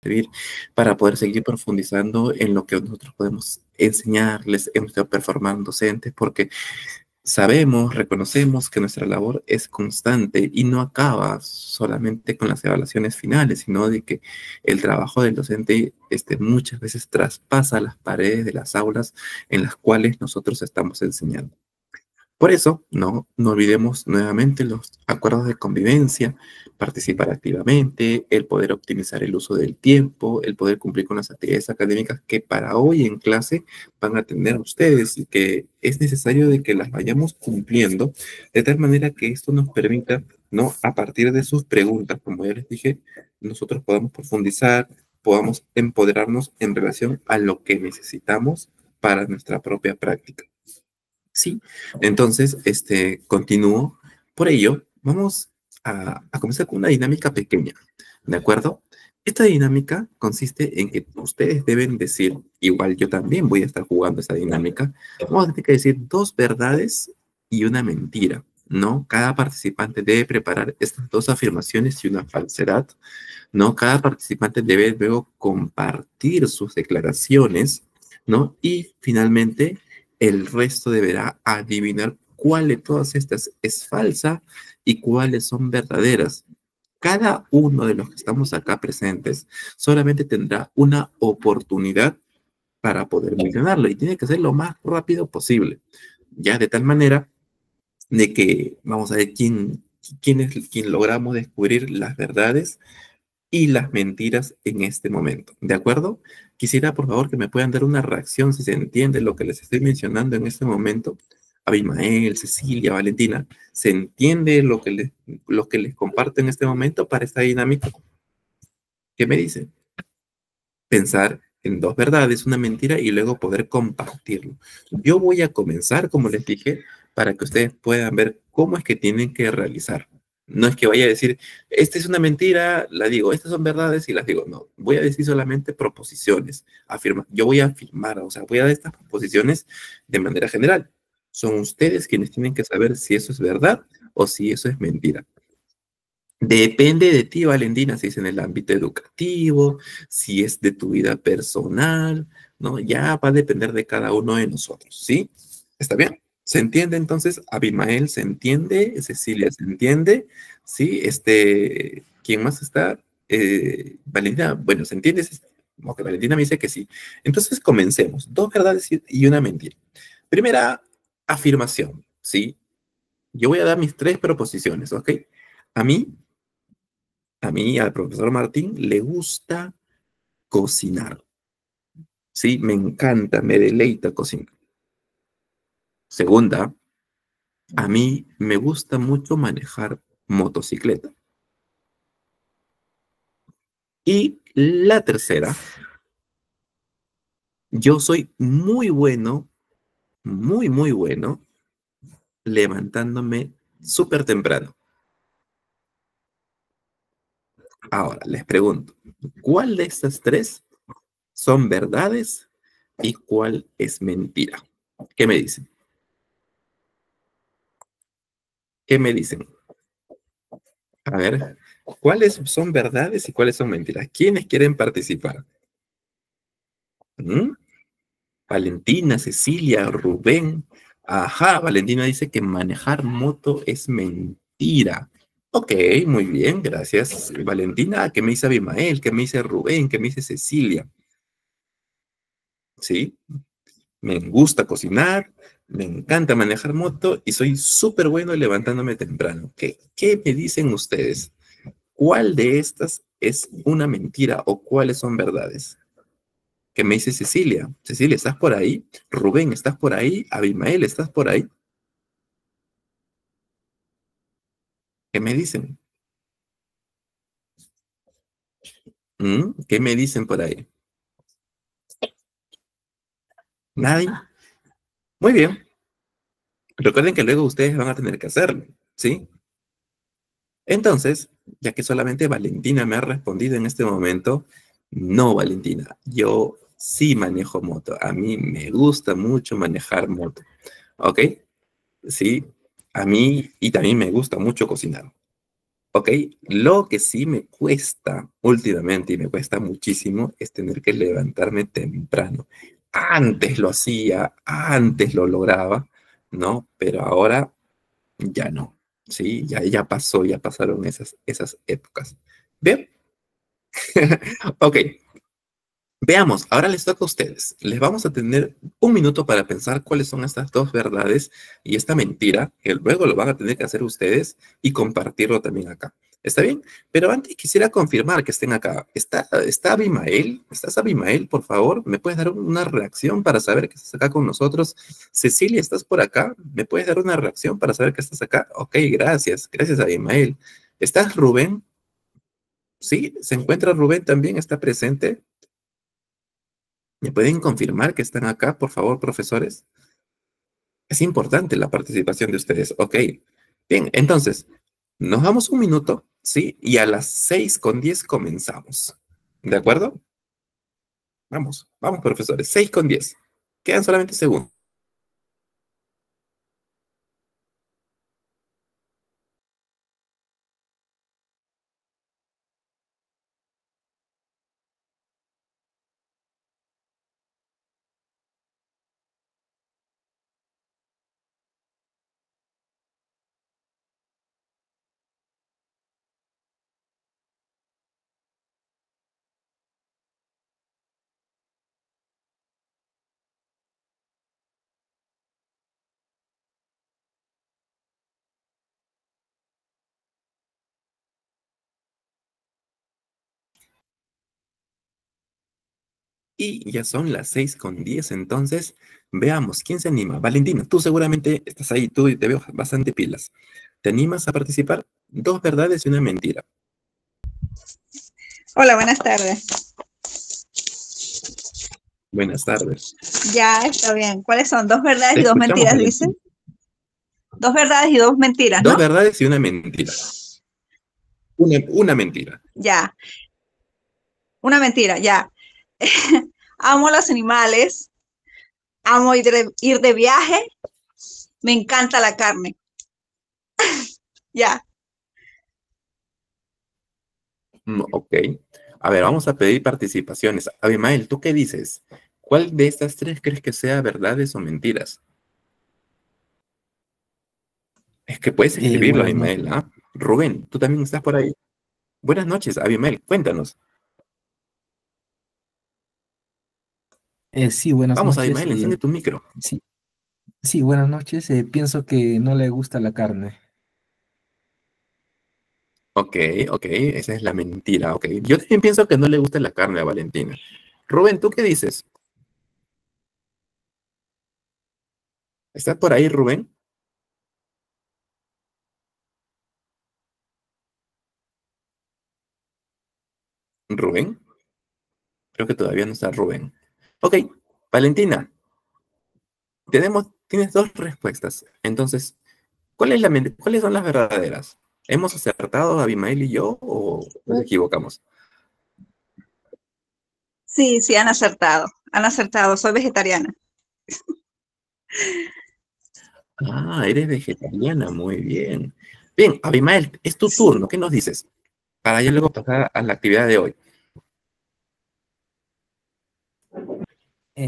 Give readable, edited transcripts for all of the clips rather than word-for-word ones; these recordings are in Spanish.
servir para poder seguir profundizando en lo que nosotros podemos enseñarles, hemos estado performando docentes, porque sabemos, reconocemos que nuestra labor es constante y no acaba solamente con las evaluaciones finales, sino de que el trabajo del docente muchas veces traspasa las paredes de las aulas en las cuales nosotros estamos enseñando. Por eso, no olvidemos nuevamente los acuerdos de convivencia, participar activamente, el poder optimizar el uso del tiempo, el poder cumplir con las actividades académicas que para hoy en clase van a tener ustedes y que es necesario de que las vayamos cumpliendo de tal manera que esto nos permita, ¿no? A partir de sus preguntas, como ya les dije, nosotros podamos profundizar, podamos empoderarnos en relación a lo que necesitamos para nuestra propia práctica. Sí, entonces, continúo. Por ello, vamos a comenzar con una dinámica pequeña, ¿de acuerdo? Esta dinámica consiste en que ustedes deben decir, igual yo también voy a estar jugando esa dinámica, vamos a tener que decir 2 verdades y una mentira, ¿no? Cada participante debe preparar estas 2 afirmaciones y una falsedad, ¿no? Cada participante debe luego compartir sus declaraciones, ¿no? Y finalmente, el resto deberá adivinar cuál de todas estas es falsa y cuáles son verdaderas. Cada uno de los que estamos acá presentes solamente tendrá una oportunidad para poder mencionarlo y tiene que ser lo más rápido posible. Ya de tal manera de que vamos a ver quién logramos descubrir las verdades y las mentiras en este momento. ¿De acuerdo? Quisiera, por favor, que me puedan dar una reacción si se entiende lo que les estoy mencionando en este momento. Abimael, Cecilia, Valentina, ¿se entiende lo que les comparto en este momento para esta dinámica? ¿Qué me dicen? Pensar en 2 verdades, una mentira y luego poder compartirlo. Yo voy a comenzar, como les dije, para que ustedes puedan ver cómo es que tienen que realizar. No es que vaya a decir, esta es una mentira, la digo, estas son verdades y las digo. No, voy a decir solamente proposiciones. Yo voy a afirmar, o sea, voy a dar estas proposiciones de manera general. Son ustedes quienes tienen que saber si eso es verdad o si eso es mentira. Depende de ti, Valentina, si es en el ámbito educativo, si es de tu vida personal, ¿no? Ya va a depender de cada uno de nosotros, ¿sí? ¿Está bien? ¿Se entiende entonces? Abimael se entiende, Cecilia se entiende, ¿sí? ¿Quién más está? Valentina, bueno, ¿se entiende? Ok, Valentina me dice que sí. Entonces comencemos. 2 verdades y una mentira. Primera afirmación, ¿sí? Yo voy a dar mis 3 proposiciones, ¿ok? A mí, al profesor Martín, le gusta cocinar. Sí, me encanta, me deleita cocinar. Segunda, a mí me gusta mucho manejar motocicleta. Y la tercera, yo soy muy bueno, muy bueno, levantándome súper temprano. Ahora, les pregunto, ¿cuál de estas 3 son verdades y cuál es mentira? ¿Qué me dicen? ¿Qué me dicen? A ver, ¿cuáles son verdades y cuáles son mentiras? ¿Quiénes quieren participar? ¿Mm? Valentina, Cecilia, Rubén. Ajá, Valentina dice que manejar moto es mentira. Ok, muy bien, gracias, Valentina. ¿Qué me dice Abimael? ¿Qué me dice Rubén? ¿Qué me dice Cecilia? Sí, me gusta cocinar, me encanta manejar moto y soy súper bueno levantándome temprano. ¿Qué me dicen ustedes? ¿Cuál de estas es una mentira o cuáles son verdades? ¿Qué me dice Cecilia? Cecilia, ¿estás por ahí? Rubén, ¿estás por ahí? Abimael, ¿estás por ahí? ¿Qué me dicen? ¿Qué me dicen por ahí? ¿Nadie? Muy bien. Recuerden que luego ustedes van a tener que hacerlo, ¿sí? Entonces, ya que solamente Valentina me ha respondido en este momento, no, Valentina, yo sí manejo moto. A mí me gusta mucho manejar moto, ¿ok? Sí, a mí y también me gusta mucho cocinar. Ok, lo que sí me cuesta últimamente y me cuesta muchísimo es tener que levantarme temprano. Antes lo hacía, antes lo lograba, ¿no? Pero ahora ya no, ¿sí? Ya pasó, ya pasaron esas épocas. Bien, ok, veamos, ahora les toca a ustedes. Les vamos a tener un minuto para pensar cuáles son estas dos verdades y esta mentira, que luego lo van a tener que hacer ustedes y compartirlo también acá. ¿Está bien? Pero antes quisiera confirmar que estén acá. ¿Está Abimael? ¿Estás Abimael, por favor? ¿Me puedes dar una reacción para saber que estás acá con nosotros? Cecilia, ¿estás por acá? ¿Me puedes dar una reacción para saber que estás acá? Ok, gracias. Gracias, Abimael. ¿Estás Rubén? ¿Sí? ¿Se encuentra Rubén también? ¿Está presente? ¿Me pueden confirmar que están acá, por favor, profesores? Es importante la participación de ustedes. Ok. Bien, entonces, nos damos un minuto, ¿sí? Y a las 6:10 comenzamos. ¿De acuerdo? Vamos, vamos, profesores. 6:10. Quedan solamente segundos. Y ya son las 6:10. Entonces, veamos, ¿quién se anima? Valentina, tú seguramente estás ahí, tú te veo bastante pilas. ¿Te animas a participar? Dos verdades y una mentira. Hola, buenas tardes. Buenas tardes. Ya está bien. ¿Cuáles son? Dos verdades Te y dos escuchamos, mentiras, dice. Valentina. Dos verdades y dos mentiras, Dos ¿no? verdades y una mentira. Una mentira. Ya, una mentira, ya. Amo los animales, amo ir de viaje, me encanta la carne. Ya. Ok. A ver, vamos a pedir participaciones. Abimael, ¿tú qué dices? ¿Cuál de estas tres crees que sea verdades o mentiras? Es que puedes escribirlo, Buenas noches. Abimael, ¿ah? Rubén, tú también estás por ahí. Buenas noches, Abimael, cuéntanos. Sí, buenas Vamos, noches. Abimael, enciende tu micro. Sí, sí, buenas noches. Pienso que no le gusta la carne. Ok, ok, esa es la mentira, ok. Yo también pienso que no le gusta la carne a Valentina. Rubén, ¿tú qué dices? ¿Estás por ahí, Rubén? ¿Rubén? Creo que todavía no está Rubén. Ok, Valentina, tienes dos respuestas. Entonces, ¿cuáles son las verdaderas? ¿Hemos acertado Abimael y yo o nos equivocamos? Sí, sí, han acertado. Han acertado. Soy vegetariana. Ah, eres vegetariana, muy bien. Bien, Abimael, es tu Sí. turno, ¿qué nos dices? Para ya luego pasar a la actividad de hoy.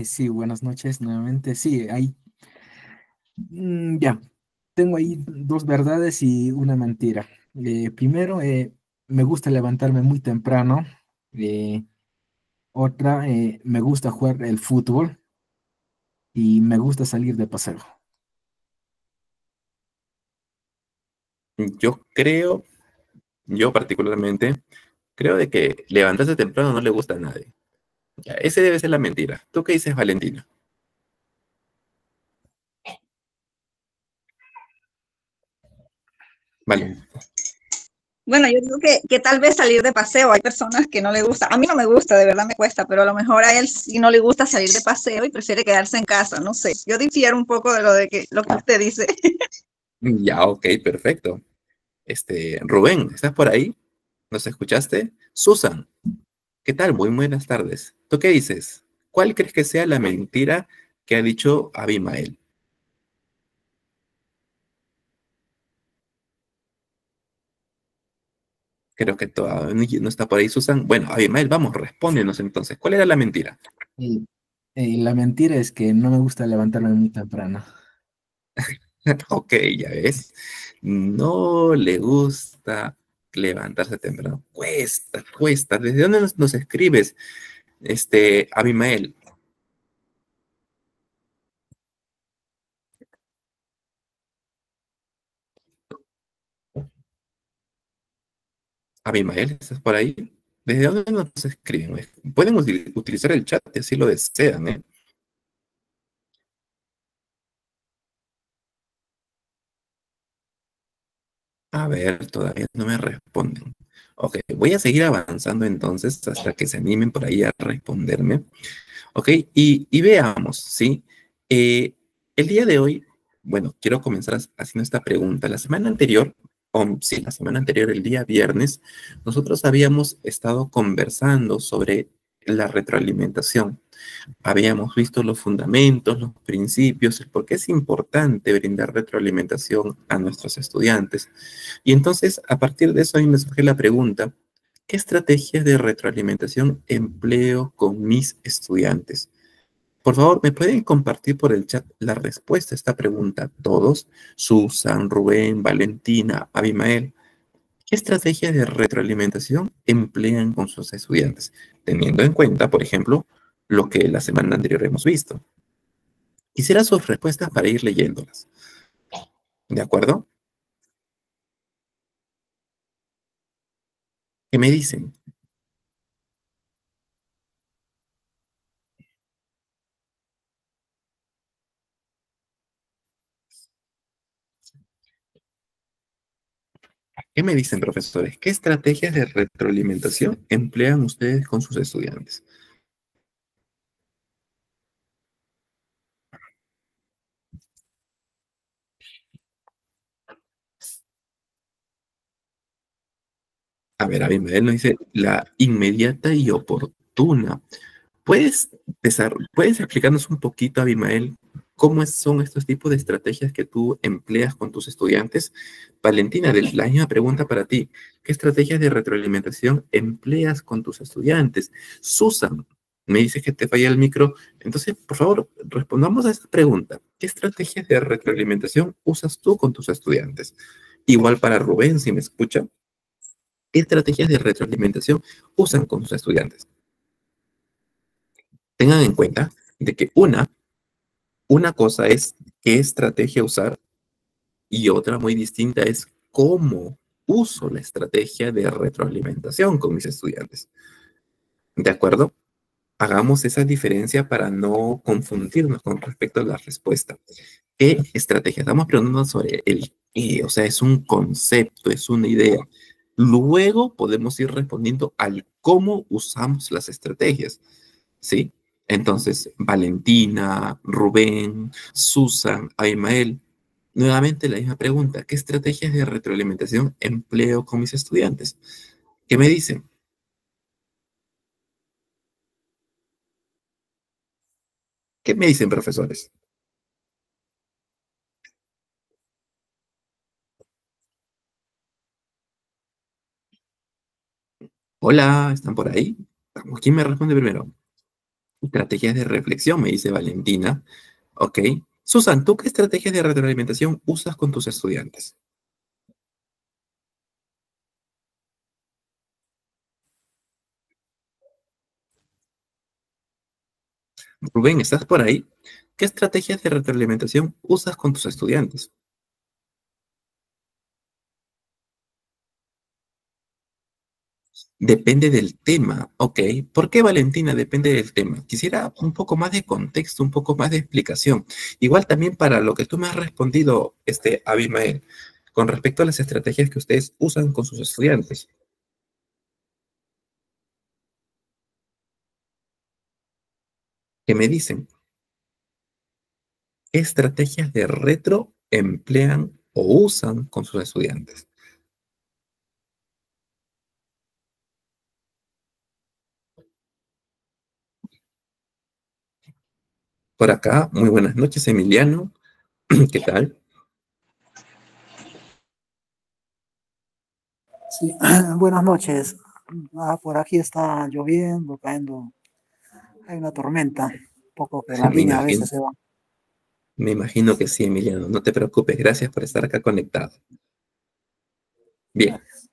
Sí, buenas noches nuevamente. Sí, ahí, ya, tengo ahí dos verdades y una mentira. Primero, me gusta levantarme muy temprano. Eh, Otra, me gusta jugar el fútbol y me gusta salir de paseo. Yo yo particularmente, creo de que levantarse temprano no le gusta a nadie. Ya, ese debe ser la mentira. ¿Tú qué dices, Valentina? Vale. Bueno, yo digo que tal vez salir de paseo. Hay personas que no le gusta. A mí no me gusta, de verdad me cuesta, pero a lo mejor a él sí no le gusta salir de paseo y prefiere quedarse en casa. No sé. Yo difiero un poco de lo que usted dice. Ya, ok, perfecto. Rubén, ¿estás por ahí? ¿Nos escuchaste? Susan, ¿qué tal? Muy buenas tardes. ¿Tú qué dices? ¿Cuál crees que sea la mentira que ha dicho Abimael? Creo que todavía no está por ahí, Susan. Bueno, Abimael, vamos, respóndenos entonces. ¿Cuál era la mentira? Y, y la mentira es que no me gusta levantarme muy temprano. Ok, ya ves. No le gusta levantarse temprano. Cuesta, cuesta. ¿Desde dónde nos escribes, Abimael? Abimael, ¿estás por ahí? ¿Desde dónde nos escriben? Pueden utilizar el chat si así lo desean, ¿eh? A ver, todavía no me responden. Ok, voy a seguir avanzando entonces hasta que se animen por ahí a responderme. Ok, y veamos, ¿sí? El día de hoy, bueno, quiero comenzar haciendo esta pregunta. La semana anterior, o sí, la semana anterior, el día viernes, nosotros habíamos estado conversando sobre la retroalimentación. Habíamos visto los fundamentos, los principios, el por qué es importante brindar retroalimentación a nuestros estudiantes. Y entonces, a partir de eso, a mí me surge la pregunta, ¿qué estrategias de retroalimentación empleo con mis estudiantes? Por favor, ¿me pueden compartir por el chat la respuesta a esta pregunta? Todos, Susan, Rubén, Valentina, Abimael, ¿qué estrategias de retroalimentación emplean con sus estudiantes? Teniendo en cuenta, por ejemplo, lo que la semana anterior hemos visto. Quisiera sus respuestas para ir leyéndolas. ¿De acuerdo? ¿Qué me dicen? ¿Qué me dicen, profesores? ¿Qué estrategias de retroalimentación emplean ustedes con sus estudiantes? A ver, Abimael nos dice la inmediata y oportuna. ¿Puedes explicarnos un poquito, Abimael, son estos tipos de estrategias que tú empleas con tus estudiantes? Valentina, la misma pregunta para ti. ¿Qué estrategias de retroalimentación empleas con tus estudiantes? Susan, me dices que te falla el micro. Entonces, por favor, respondamos a esta pregunta. ¿Qué estrategias de retroalimentación usas tú con tus estudiantes? Igual para Rubén, si me escucha. ¿Qué estrategias de retroalimentación usan con sus estudiantes? Tengan en cuenta de que una cosa es qué estrategia usar y otra muy distinta es cómo uso la estrategia de retroalimentación con mis estudiantes. ¿De acuerdo? Hagamos esa diferencia para no confundirnos con respecto a la respuesta. ¿Qué estrategia? Estamos preguntando sobre el qué, o sea, es un concepto, es una idea. Luego podemos ir respondiendo al cómo usamos las estrategias, ¿sí? Entonces, Valentina, Rubén, Susan, Aimael, nuevamente la misma pregunta, ¿qué estrategias de retroalimentación empleo con mis estudiantes? ¿Qué me dicen? ¿Qué me dicen, profesores? Hola, ¿están por ahí? ¿Quién me responde primero? Estrategias de reflexión, me dice Valentina. Ok. Susan, ¿tú qué estrategias de retroalimentación usas con tus estudiantes? Rubén, ¿estás por ahí? ¿Qué estrategias de retroalimentación usas con tus estudiantes? Depende del tema, ok. ¿Por qué, Valentina, depende del tema? Quisiera un poco más de contexto, un poco más de explicación. Igual también para lo que tú me has respondido, Abimael, con respecto a las estrategias que ustedes usan con sus estudiantes. ¿Qué me dicen? ¿Qué estrategias de retro emplean o usan con sus estudiantes? Por acá, muy buenas noches, Emiliano. ¿Qué tal? Sí, buenas noches. Por aquí está lloviendo, cayendo, hay una tormenta, un poco que la Me línea a imagino, veces se va. me imagino que sí, Emiliano. No te preocupes. Gracias por estar acá conectado. Bien, Gracias.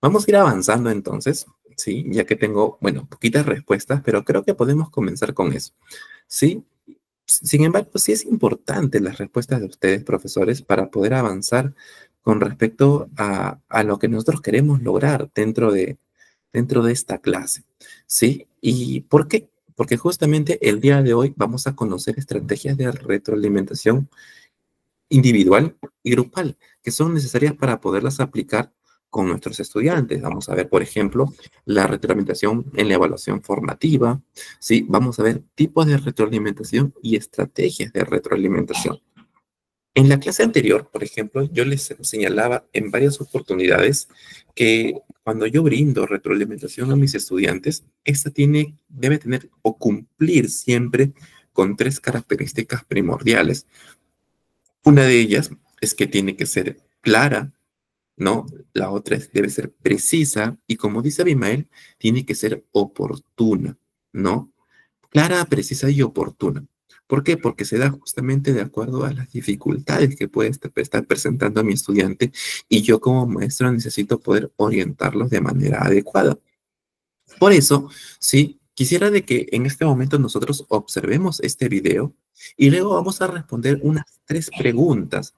vamos a ir avanzando entonces, ¿sí? Ya que tengo, bueno, poquitas respuestas, pero creo que podemos comenzar con eso, ¿sí? Sin embargo, sí es importante las respuestas de ustedes, profesores, para poder avanzar con respecto a lo que nosotros queremos lograr dentro de esta clase, ¿sí? ¿Y por qué? Porque justamente el día de hoy vamos a conocer estrategias de retroalimentación individual y grupal que son necesarias para poderlas aplicar con nuestros estudiantes. Vamos a ver, por ejemplo, la retroalimentación en la evaluación formativa, ¿sí? Vamos a ver tipos de retroalimentación y estrategias de retroalimentación. En la clase anterior, por ejemplo, yo les señalaba en varias oportunidades que cuando yo brindo retroalimentación a mis estudiantes, esta debe tener o cumplir siempre con tres características primordiales. Una de ellas es que tiene que ser clara, ¿no? La otra debe ser precisa y como dice Abimael, tiene que ser oportuna, ¿no? Clara, precisa y oportuna. ¿Por qué? Porque se da justamente de acuerdo a las dificultades que puede estar presentando a mi estudiante y yo como maestro necesito poder orientarlos de manera adecuada. Por eso, sí, quisiera de que en este momento nosotros observemos este video y luego vamos a responder unas tres preguntas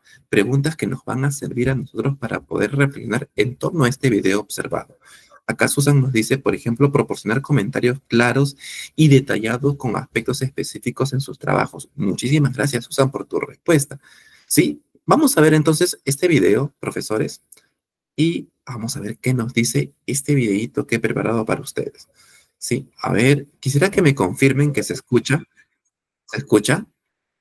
que nos van a servir a nosotros para poder reflexionar en torno a este video observado. Acá Susan nos dice, por ejemplo, proporcionar comentarios claros y detallados con aspectos específicos en sus trabajos. Muchísimas gracias, Susan, por tu respuesta. Sí, vamos a ver entonces este video, profesores, y vamos a ver qué nos dice este videito que he preparado para ustedes. Sí, a ver, quisiera que me confirmen que se escucha. ¿Se escucha?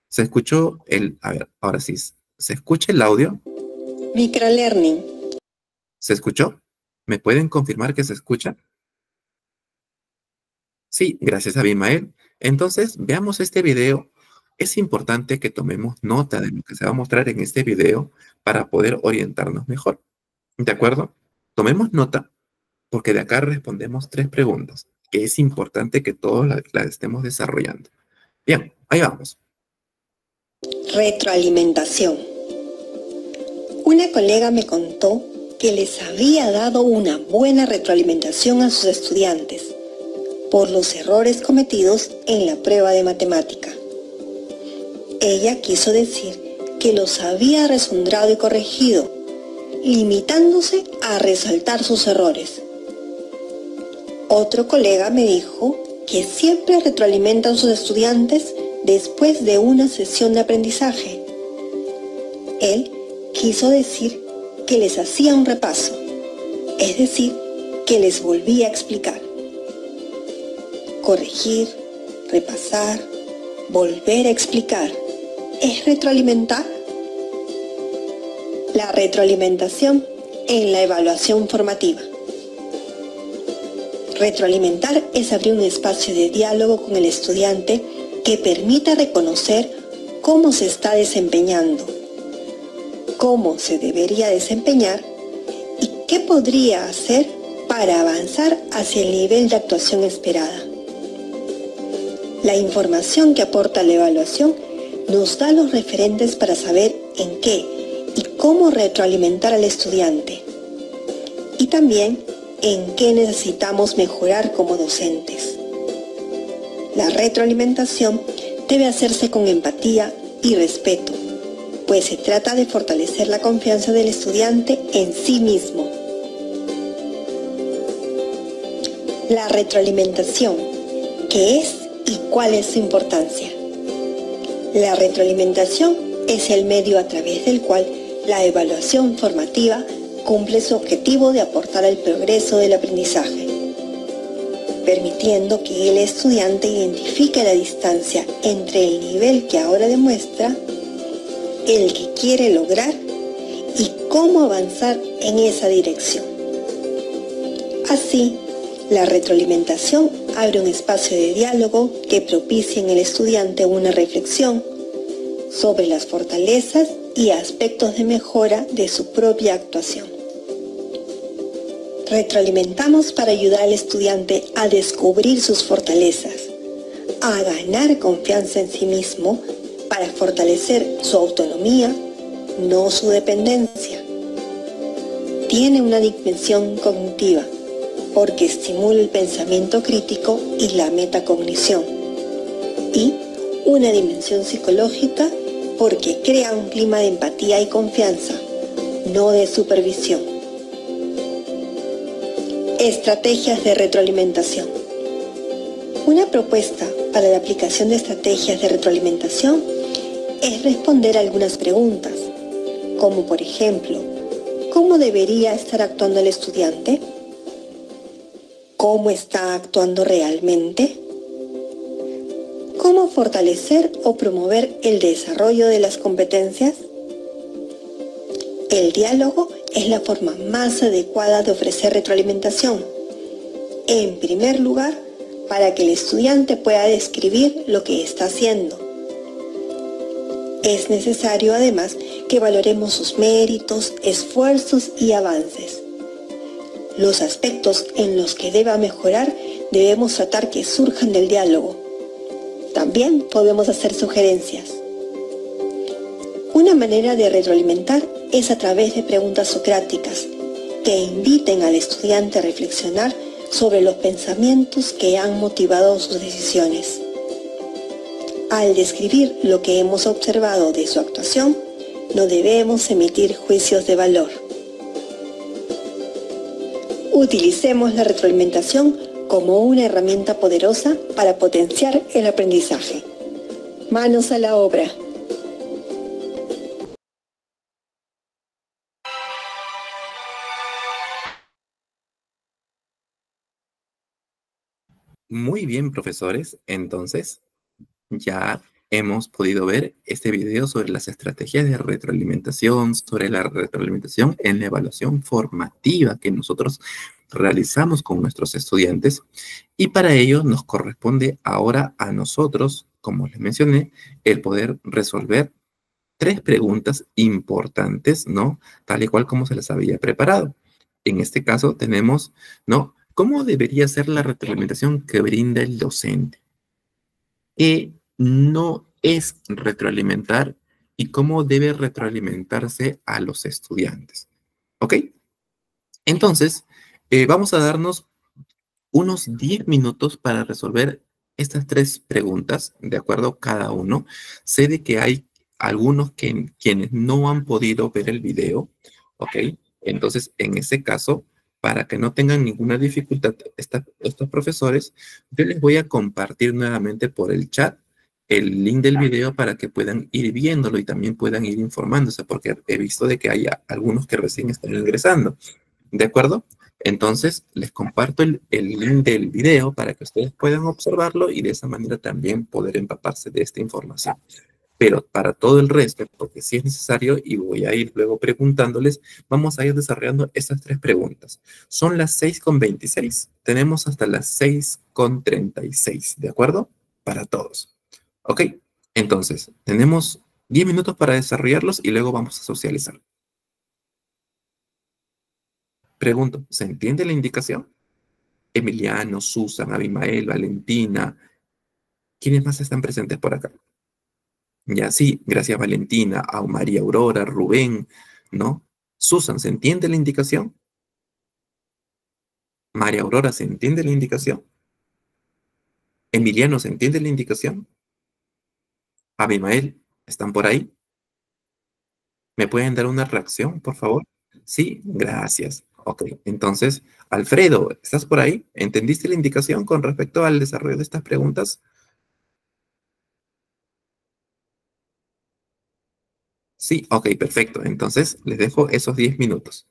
¿Se escuchó el... A ver, ahora sí. ¿Se escucha el audio? Microlearning. ¿Se escuchó? ¿Me pueden confirmar que se escucha? Sí, gracias a Abimael. Entonces, veamos este video. Es importante que tomemos nota de lo que se va a mostrar en este video para poder orientarnos mejor. ¿De acuerdo? Tomemos nota porque de acá respondemos tres preguntas que es importante que todos las estemos desarrollando. Bien, ahí vamos. Retroalimentación. Una colega me contó que les había dado una buena retroalimentación a sus estudiantes por los errores cometidos en la prueba de matemática. Ella quiso decir que los había resondrado y corregido, limitándose a resaltar sus errores. Otro colega me dijo que siempre retroalimentan a sus estudiantes después de una sesión de aprendizaje. Él quiso decir que les hacía un repaso, es decir, que les volvía a explicar. Corregir, repasar, volver a explicar, ¿es retroalimentar? La retroalimentación en la evaluación formativa. Retroalimentar es abrir un espacio de diálogo con el estudiante que permita reconocer cómo se está desempeñando, cómo se debería desempeñar y qué podría hacer para avanzar hacia el nivel de actuación esperada. La información que aporta la evaluación nos da los referentes para saber en qué y cómo retroalimentar al estudiante y también en qué necesitamos mejorar como docentes. La retroalimentación debe hacerse con empatía y respeto, pues se trata de fortalecer la confianza del estudiante en sí mismo. La retroalimentación, ¿qué es y cuál es su importancia? La retroalimentación es el medio a través del cual la evaluación formativa cumple su objetivo de aportar al progreso del aprendizaje, permitiendo que el estudiante identifique la distancia entre el nivel que ahora demuestra, el que quiere lograr y cómo avanzar en esa dirección. Así, la retroalimentación abre un espacio de diálogo que propicia en el estudiante una reflexión sobre las fortalezas y aspectos de mejora de su propia actuación. Retroalimentamos para ayudar al estudiante a descubrir sus fortalezas, a ganar confianza en sí mismo para fortalecer su autonomía, no su dependencia. Tiene una dimensión cognitiva porque estimula el pensamiento crítico y la metacognición. Y una dimensión psicológica porque crea un clima de empatía y confianza, no de supervisión. Estrategias de retroalimentación. Una propuesta para la aplicación de estrategias de retroalimentación es responder a algunas preguntas, como por ejemplo, ¿cómo debería estar actuando el estudiante? ¿Cómo está actuando realmente? ¿Cómo fortalecer o promover el desarrollo de las competencias? El diálogo es la forma más adecuada de ofrecer retroalimentación. En primer lugar, para que el estudiante pueda describir lo que está haciendo. Es necesario además que valoremos sus méritos, esfuerzos y avances. Los aspectos en los que deba mejorar debemos tratar que surjan del diálogo. También podemos hacer sugerencias. Una manera de retroalimentar es a través de preguntas socráticas que inviten al estudiante a reflexionar sobre los pensamientos que han motivado sus decisiones. Al describir lo que hemos observado de su actuación, no debemos emitir juicios de valor. Utilicemos la retroalimentación como una herramienta poderosa para potenciar el aprendizaje. Manos a la obra. Muy bien, profesores. Entonces, ya hemos podido ver este video sobre las estrategias de retroalimentación, sobre la retroalimentación en la evaluación formativa que nosotros realizamos con nuestros estudiantes. Y para ello nos corresponde ahora a nosotros, como les mencioné, el poder resolver 3 preguntas importantes, ¿no? Tal y cual como se las había preparado. En este caso tenemos, ¿no? ¿Cómo debería ser la retroalimentación que brinda el docente? ¿Qué no es retroalimentar y cómo debe retroalimentarse a los estudiantes? ¿Ok? Entonces, vamos a darnos unos 10 minutos para resolver estas 3 preguntas, de acuerdo cada uno. Sé de que hay algunos quienes no han podido ver el video, ¿ok? Entonces, en ese caso, para que no tengan ninguna dificultad estos profesores, yo les voy a compartir nuevamente por el chat el link del video para que puedan ir viéndolo y también puedan ir informándose, porque he visto de que hay algunos que recién están ingresando. ¿De acuerdo? Entonces, les comparto el link del video para que ustedes puedan observarlo y de esa manera también poder empaparse de esta información. Pero para todo el resto, porque si es necesario y voy a ir luego preguntándoles, vamos a ir desarrollando estas 3 preguntas. Son las 6:26. Tenemos hasta las 6:36, ¿de acuerdo? Para todos. ¿Ok? Entonces, tenemos 10 minutos para desarrollarlos y luego vamos a socializar. Pregunto, ¿se entiende la indicación? Emiliano, Susan, Abimael, Valentina. ¿Quiénes más están presentes por acá? Ya sí, gracias Valentina, a María Aurora, Rubén, ¿no? Susan, ¿se entiende la indicación? María Aurora, ¿se entiende la indicación? Emiliano, ¿se entiende la indicación? Abimael, ¿están por ahí? ¿Me pueden dar una reacción, por favor? Sí, gracias. Ok, entonces, Alfredo, ¿estás por ahí? ¿Entendiste la indicación con respecto al desarrollo de estas preguntas? Sí, ok, perfecto. Entonces, les dejo esos 10 minutos.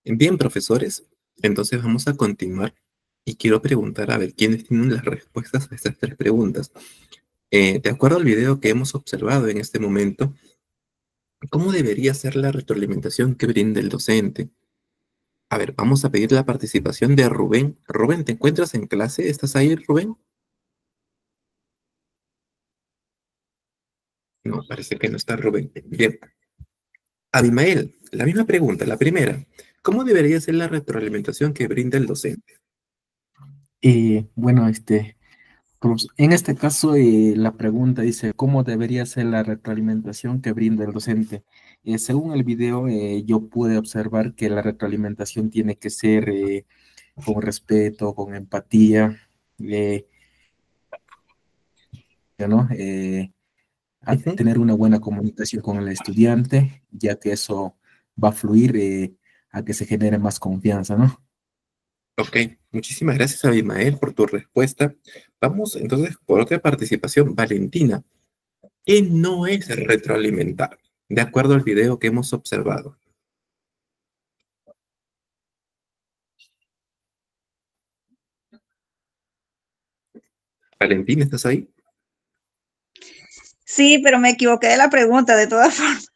Bien, profesores, entonces vamos a continuar y quiero preguntar a ver quiénes tienen las respuestas a estas tres preguntas. De acuerdo al video que hemos observado en este momento, ¿cómo debería ser la retroalimentación que brinda el docente? A ver, vamos a pedir la participación de Rubén. Rubén, ¿te encuentras en clase? ¿Estás ahí, Rubén? No, parece que no está Rubén. Bien. Abimael, la misma pregunta, la primera. ¿Cómo debería ser la retroalimentación que brinda el docente? Bueno, pues, en este caso, la pregunta dice, ¿cómo debería ser la retroalimentación que brinda el docente? Según el video, yo pude observar que la retroalimentación tiene que ser con respeto, con empatía, eh, ¿no? A Ujú. tener una buena comunicación con el estudiante, ya que eso va a fluir a que se genere más confianza, ¿no? Ok, muchísimas gracias, Abimael, por tu respuesta. Vamos entonces por otra participación. Valentina, ¿qué no es retroalimentar? De acuerdo al video que hemos observado. Valentina, ¿estás ahí? Sí, pero me equivoqué de la pregunta, de todas formas.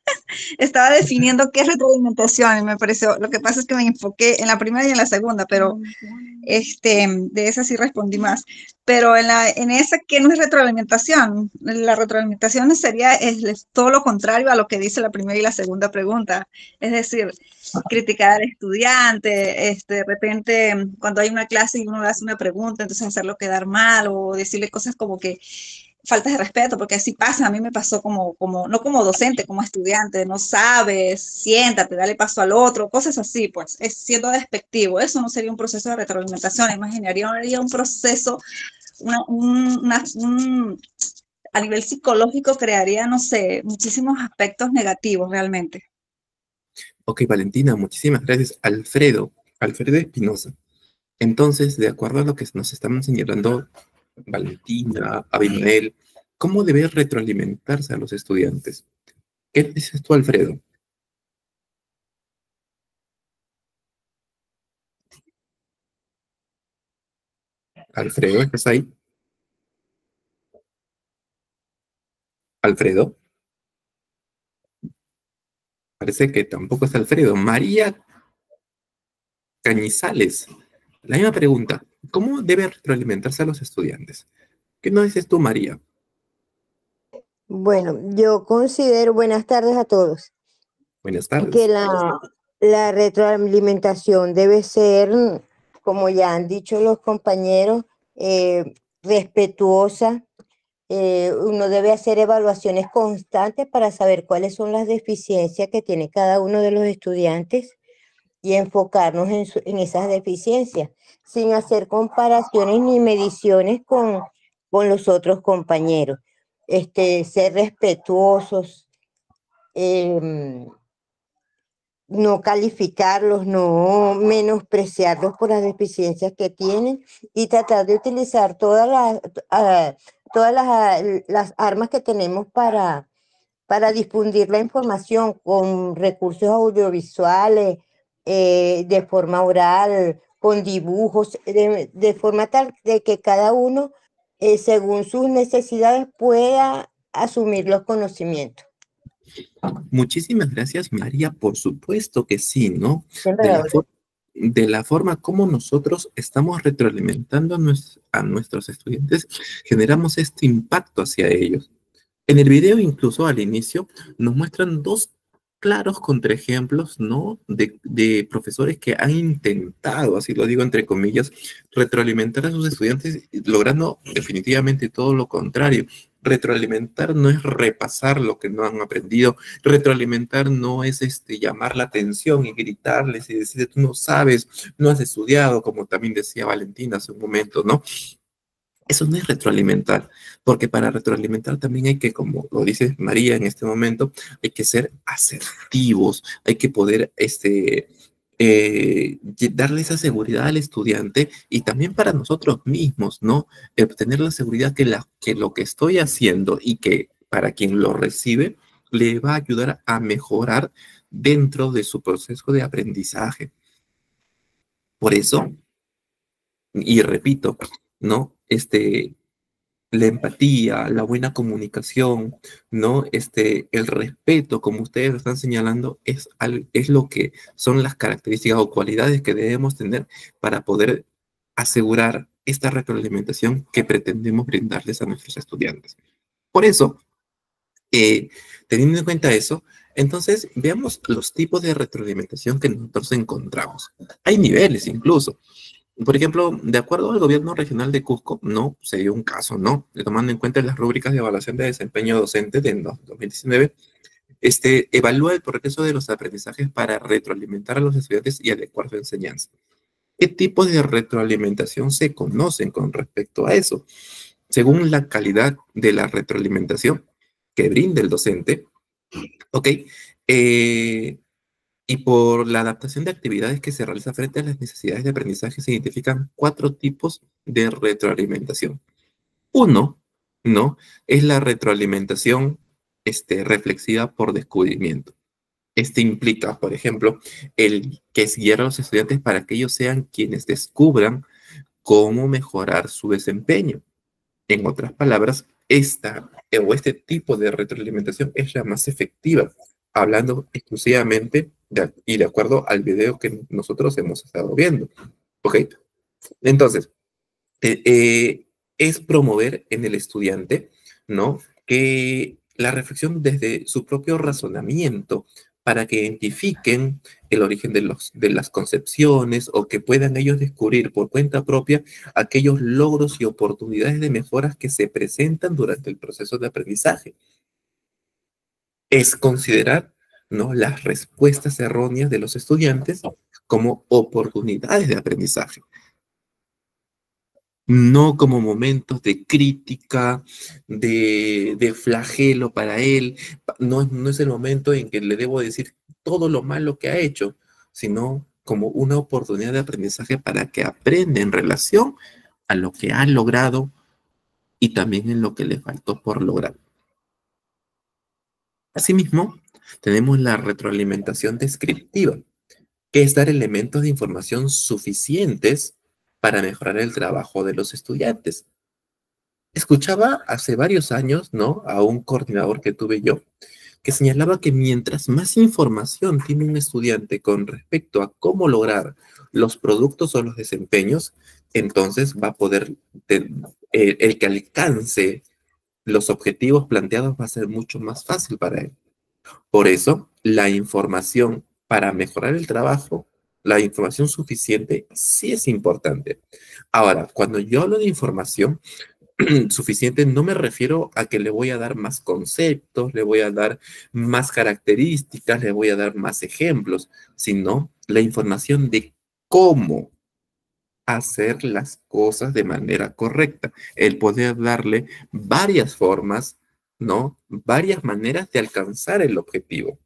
Estaba definiendo qué es retroalimentación y me pareció, lo que pasa es que me enfoqué en la primera y en la segunda, pero de esa sí respondí más. Pero en esa que no es retroalimentación, la retroalimentación sería todo lo contrario a lo que dice la primera y la segunda pregunta. Es decir, criticar al estudiante, de repente cuando hay una clase y uno le hace una pregunta, entonces hacerlo quedar mal o decirle cosas como que faltas de respeto, porque así pasa, a mí me pasó no como docente, como estudiante, no sabes, siéntate, dale paso al otro, cosas así, pues, es siendo despectivo, eso no sería un proceso de retroalimentación, imaginaría un proceso, a nivel psicológico crearía, no sé, muchísimos aspectos negativos realmente. Ok, Valentina, muchísimas gracias. Alfredo Espinosa. Entonces, de acuerdo a lo que nos estamos señalando Valentina, Abimael, ¿cómo debe retroalimentarse a los estudiantes? ¿Qué dices tú, Alfredo? Alfredo, ¿estás ahí? Alfredo, parece que tampoco es Alfredo. María Cañizales, la misma pregunta. ¿Cómo debe retroalimentarse a los estudiantes? ¿Qué nos dices tú, María? Bueno, yo considero, buenas tardes a todos, Buenas que tardes. la retroalimentación debe ser, como ya han dicho los compañeros, respetuosa. Uno debe hacer evaluaciones constantes para saber cuáles son las deficiencias que tiene cada uno de los estudiantes y enfocarnos en esas deficiencias, sin hacer comparaciones ni mediciones con los otros compañeros. Ser respetuosos, em, no calificarlos, no menospreciarlos por las deficiencias que tienen y tratar de utilizar las armas que tenemos para difundir la información con recursos audiovisuales, de forma oral, con dibujos, de forma tal de que cada uno, según sus necesidades, pueda asumir los conocimientos. Muchísimas gracias, María. Por supuesto que sí, ¿no? Siempre De la la, verdad. de la forma como nosotros estamos retroalimentando a nuestros estudiantes, generamos este impacto hacia ellos. En el video, incluso al inicio, nos muestran dos claros contraejemplos, ¿no? De profesores que han intentado, así lo digo entre comillas, retroalimentar a sus estudiantes, logrando definitivamente todo lo contrario. Retroalimentar no es repasar lo que no han aprendido. Retroalimentar no es llamar la atención y gritarles y decir, tú no sabes, no has estudiado, como también decía Valentina hace un momento, ¿no? Eso no es retroalimentar, porque para retroalimentar también hay que, como lo dice María en este momento, hay que ser asertivos, hay que poder darle esa seguridad al estudiante y también para nosotros mismos, ¿no? Tener la seguridad que lo que estoy haciendo y que para quien lo recibe le va a ayudar a mejorar dentro de su proceso de aprendizaje. Por eso, y repito, ¿no? La empatía, la buena comunicación, ¿no? El respeto, como ustedes lo están señalando, es lo que son las características o cualidades que debemos tener para poder asegurar esta retroalimentación que pretendemos brindarles a nuestros estudiantes. Por eso, teniendo en cuenta eso, entonces veamos los tipos de retroalimentación que nosotros encontramos. Hay niveles incluso. Por ejemplo, de acuerdo al gobierno regional de Cusco, no se dio un caso, ¿no? Tomando en cuenta las rúbricas de evaluación de desempeño docente de 2019, evalúa el progreso de los aprendizajes para retroalimentar a los estudiantes y adecuar su enseñanza. ¿Qué tipos de retroalimentación se conocen con respecto a eso? Según la calidad de la retroalimentación que brinda el docente, ¿ok? Y por la adaptación de actividades que se realiza frente a las necesidades de aprendizaje, se identifican 4 tipos de retroalimentación. Uno, ¿no? Es la retroalimentación reflexiva por descubrimiento. Implica, por ejemplo, el que es guiar a los estudiantes para que ellos sean quienes descubran cómo mejorar su desempeño. En otras palabras, este tipo de retroalimentación es la más efectiva, hablando exclusivamente y de acuerdo al video que nosotros hemos estado viendo. ¿Ok? Entonces, es promover en el estudiante, ¿no? Que la reflexión desde su propio razonamiento para que identifiquen el origen de las concepciones o que puedan ellos descubrir por cuenta propia aquellos logros y oportunidades de mejoras que se presentan durante el proceso de aprendizaje. Es considerar, ¿no?, las respuestas erróneas de los estudiantes como oportunidades de aprendizaje, no como momentos de crítica, de flagelo para él. No es el momento en que le debo decir todo lo malo que ha hecho, sino como una oportunidad de aprendizaje para que aprenda en relación a lo que ha logrado y también en lo que le faltó por lograr. Asimismo, tenemos la retroalimentación descriptiva, que es dar elementos de información suficientes para mejorar el trabajo de los estudiantes. Escuchaba hace varios años, ¿no?, a un coordinador que tuve yo, que señalaba que mientras más información tiene un estudiante con respecto a cómo lograr los productos o los desempeños, entonces va a poder, el que alcance los objetivos planteados va a ser mucho más fácil para él. Por eso, la información para mejorar el trabajo, la información suficiente, sí es importante. Ahora, cuando yo hablo de información suficiente, no me refiero a que le voy a dar más conceptos, le voy a dar más características, le voy a dar más ejemplos, sino la información de cómo hacer las cosas de manera correcta, el poder darle varias formas, ¿no? Varias maneras de alcanzar el objetivo.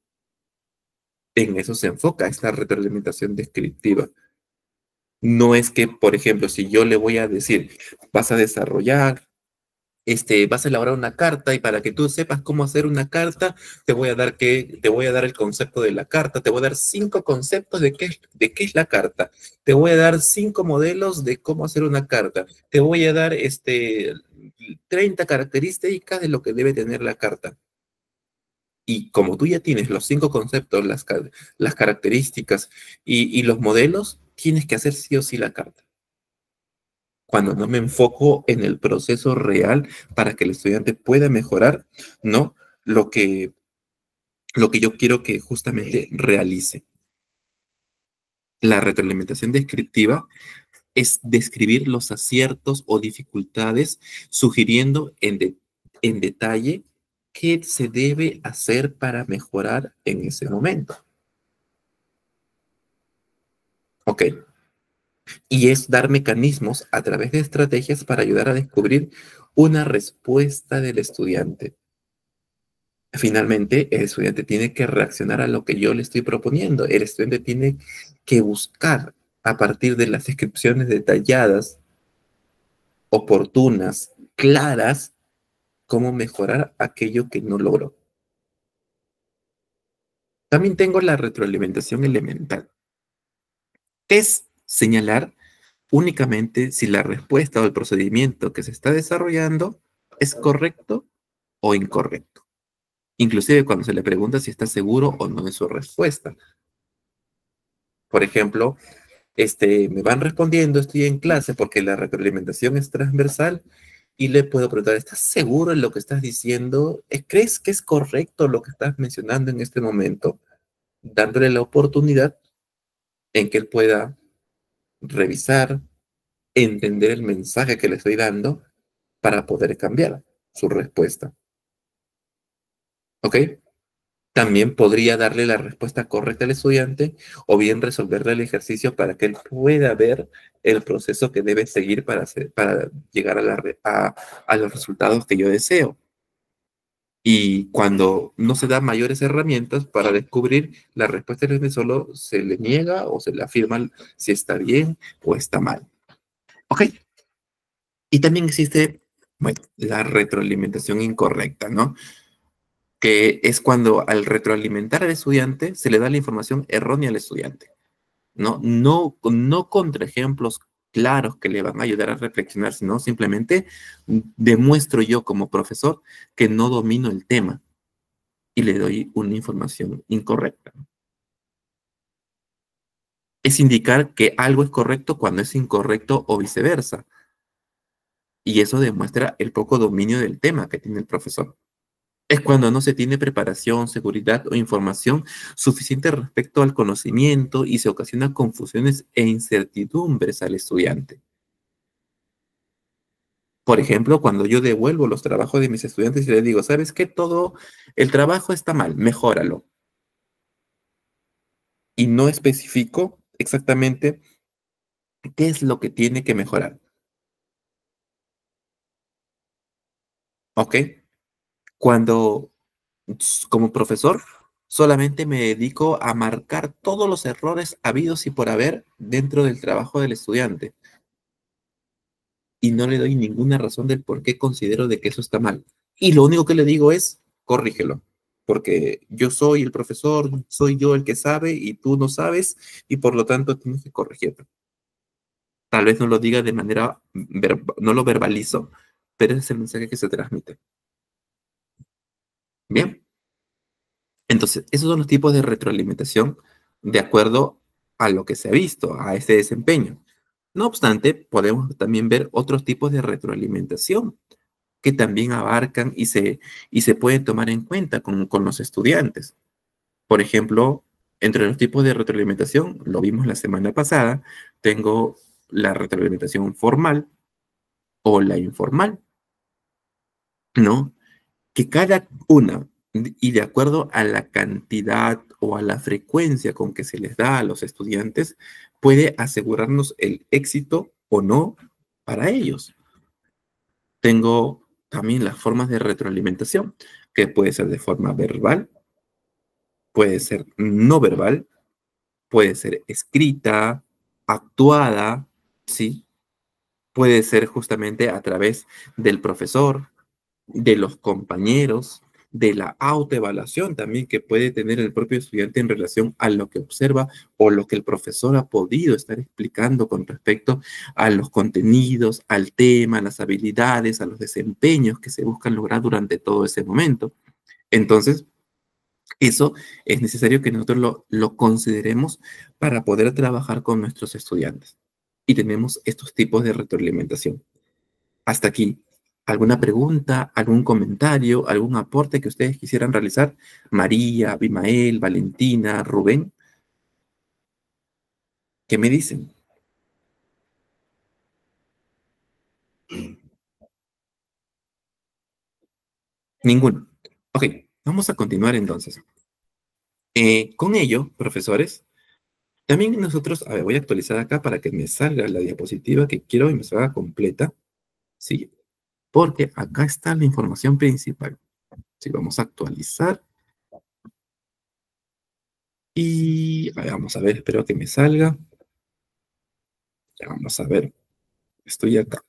En eso se enfoca esta retroalimentación descriptiva. No es que, por ejemplo, si yo le voy a decir, vas a desarrollar, vas a elaborar una carta y para que tú sepas cómo hacer una carta, te voy a dar el concepto de la carta, te voy a dar 5 conceptos de qué es la carta, te voy a dar 5 modelos de cómo hacer una carta, te voy a dar 30 características de lo que debe tener la carta. Y como tú ya tienes los 5 conceptos, las características y los modelos, tienes que hacer sí o sí la carta. Cuando no me enfoco en el proceso real para que el estudiante pueda mejorar, ¿no?, lo que yo quiero que justamente realice. La retroalimentación descriptiva es describir los aciertos o dificultades, sugiriendo en detalle qué se debe hacer para mejorar en ese momento. Ok. Y es dar mecanismos a través de estrategias para ayudar a descubrir una respuesta del estudiante. Finalmente, el estudiante tiene que reaccionar a lo que yo le estoy proponiendo. El estudiante tiene que buscar a partir de las descripciones detalladas, oportunas, claras, cómo mejorar aquello que no logró. También tengo la retroalimentación elemental. ¿Qué es señalar únicamente si la respuesta o el procedimiento que se está desarrollando es correcto o incorrecto. Inclusive cuando se le pregunta si está seguro o no de su respuesta. Por ejemplo, me van respondiendo, estoy en clase porque la retroalimentación es transversal y le puedo preguntar, ¿estás seguro en lo que estás diciendo? ¿Crees que es correcto lo que estás mencionando en este momento? Dándole la oportunidad en que él pueda revisar, entender el mensaje que le estoy dando para poder cambiar su respuesta. ¿Ok? También podría darle la respuesta correcta al estudiante o bien resolverle el ejercicio para que él pueda ver el proceso que debe seguir para llegar a los resultados que yo deseo. Y cuando no se dan mayores herramientas para descubrir la respuesta, solo se le niega o se le afirma si está bien o está mal. ¿Ok? Y también existe, bueno, la retroalimentación incorrecta, ¿no? Que es cuando al retroalimentar al estudiante se le da la información errónea al estudiante, ¿no? No contra ejemplos claros que le van a ayudar a reflexionar, sino simplemente demuestro yo como profesor que no domino el tema y le doy una información incorrecta. Es indicar que algo es correcto cuando es incorrecto o viceversa. Y eso demuestra el poco dominio del tema que tiene el profesor. Es cuando no se tiene preparación, seguridad o información suficiente respecto al conocimiento y se ocasiona confusiones e incertidumbres al estudiante. Por ejemplo, cuando yo devuelvo los trabajos de mis estudiantes y les digo, ¿sabes qué? Todo el trabajo está mal, mejóralo. Y no especifico exactamente qué es lo que tiene que mejorar. ¿Ok? Cuando, como profesor, solamente me dedico a marcar todos los errores habidos y por haber dentro del trabajo del estudiante. Y no le doy ninguna razón del por qué considero de que eso está mal. Y lo único que le digo es, corrígelo. Porque yo soy el profesor, soy yo el que sabe y tú no sabes y por lo tanto tienes que corregirlo. Tal vez no lo diga de manera, no lo verbalizo, pero ese es el mensaje que se transmite. Bien. Entonces, esos son los tipos de retroalimentación de acuerdo a lo que se ha visto, a ese desempeño. No obstante, podemos también ver otros tipos de retroalimentación que también abarcan y se pueden tomar en cuenta con los estudiantes. Por ejemplo, entre los tipos de retroalimentación, lo vimos la semana pasada, tengo la retroalimentación formal o la informal, ¿no? Que cada una, y de acuerdo a la cantidad o a la frecuencia con que se les da a los estudiantes, puede asegurarnos el éxito o no para ellos. Tengo también las formas de retroalimentación, que puede ser de forma verbal, puede ser no verbal, puede ser escrita, actuada, ¿sí? Puede ser justamente a través del profesor, de los compañeros, de la autoevaluación también que puede tener el propio estudiante en relación a lo que observa o lo que el profesor ha podido estar explicando con respecto a los contenidos, al tema, a las habilidades, a los desempeños que se buscan lograr durante todo ese momento. Entonces, eso es necesario que nosotros lo consideremos para poder trabajar con nuestros estudiantes. Y tenemos estos tipos de retroalimentación. Hasta aquí. ¿Alguna pregunta, algún comentario, algún aporte que ustedes quisieran realizar? María, Abimael, Valentina, Rubén. ¿Qué me dicen? Ninguno. Ok, vamos a continuar entonces. Con ello, profesores, también nosotros, a ver, voy a actualizar acá para que me salga la diapositiva que quiero y me salga completa. Sí, porque acá está la información principal. Sí, vamos a actualizar. Y vamos a ver, espero que me salga. Ya vamos a ver. Estoy acá.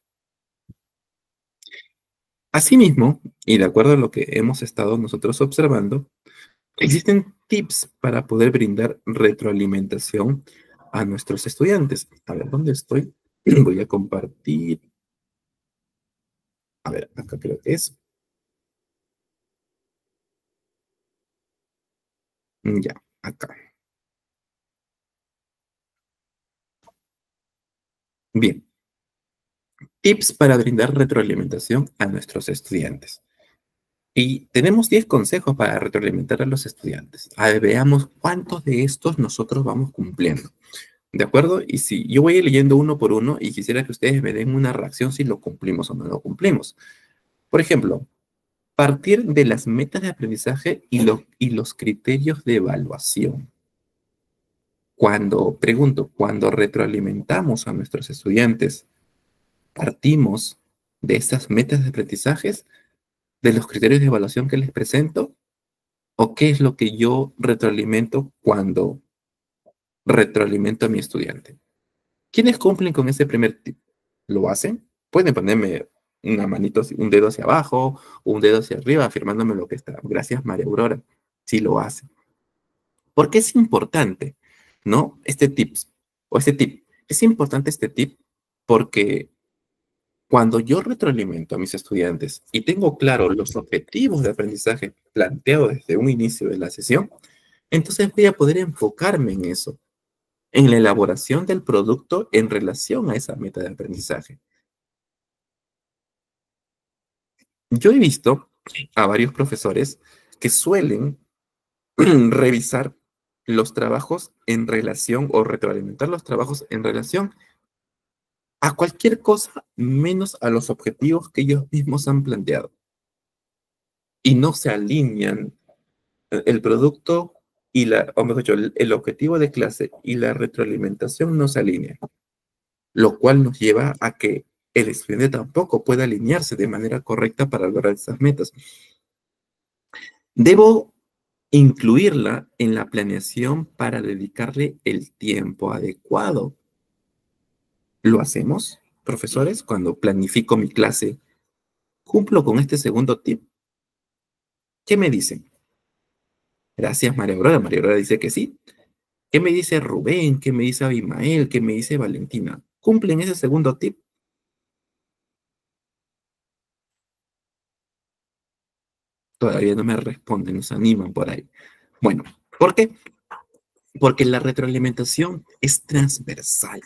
Asimismo, y de acuerdo a lo que hemos estado nosotros observando, existen tips para poder brindar retroalimentación a nuestros estudiantes. A ver, ¿dónde estoy? Voy a compartir. A ver, acá creo que es. Ya, acá. Bien. Tips para brindar retroalimentación a nuestros estudiantes. Y tenemos 10 consejos para retroalimentar a los estudiantes. A ver, veamos cuántos de estos nosotros vamos cumpliendo. ¿De acuerdo? Y si yo voy a ir leyendo uno por uno y quisiera que ustedes me den una reacción si lo cumplimos o no lo cumplimos. Por ejemplo, partir de las metas de aprendizaje y los criterios de evaluación. Cuando retroalimentamos a nuestros estudiantes, partimos de estas metas de aprendizajes, de los criterios de evaluación que les presento, o qué es lo que yo retroalimento cuando retroalimento a mi estudiante. ¿Quiénes cumplen con ese primer tip? ¿Lo hacen? Pueden ponerme una manito, un dedo hacia abajo, o un dedo hacia arriba, afirmándome lo que está. Gracias, María Aurora. Sí lo hacen. ¿Por qué es importante, no? Este tip. Es importante este tip porque cuando yo retroalimento a mis estudiantes y tengo claro los objetivos de aprendizaje planteados desde un inicio de la sesión, entonces voy a poder enfocarme en eso, en la elaboración del producto en relación a esa meta de aprendizaje. Yo he visto a varios profesores que suelen revisar los trabajos en relación o retroalimentar los trabajos en relación a cualquier cosa menos a los objetivos que ellos mismos han planteado. Y no se alinean el producto o mejor dicho, el objetivo de clase y la retroalimentación no se alinean, lo cual nos lleva a que el estudiante tampoco pueda alinearse de manera correcta para lograr esas metas. Debo incluirla en la planeación para dedicarle el tiempo adecuado. ¿Lo hacemos, profesores? Cuando planifico mi clase, ¿cumplo con este segundo tip? ¿Qué me dicen? Gracias, María Aurora. María Aurora dice que sí. ¿Qué me dice Rubén? ¿Qué me dice Abimael? ¿Qué me dice Valentina? ¿Cumplen ese segundo tip? Todavía no me responden, nos animan por ahí. Bueno, ¿por qué? Porque la retroalimentación es transversal.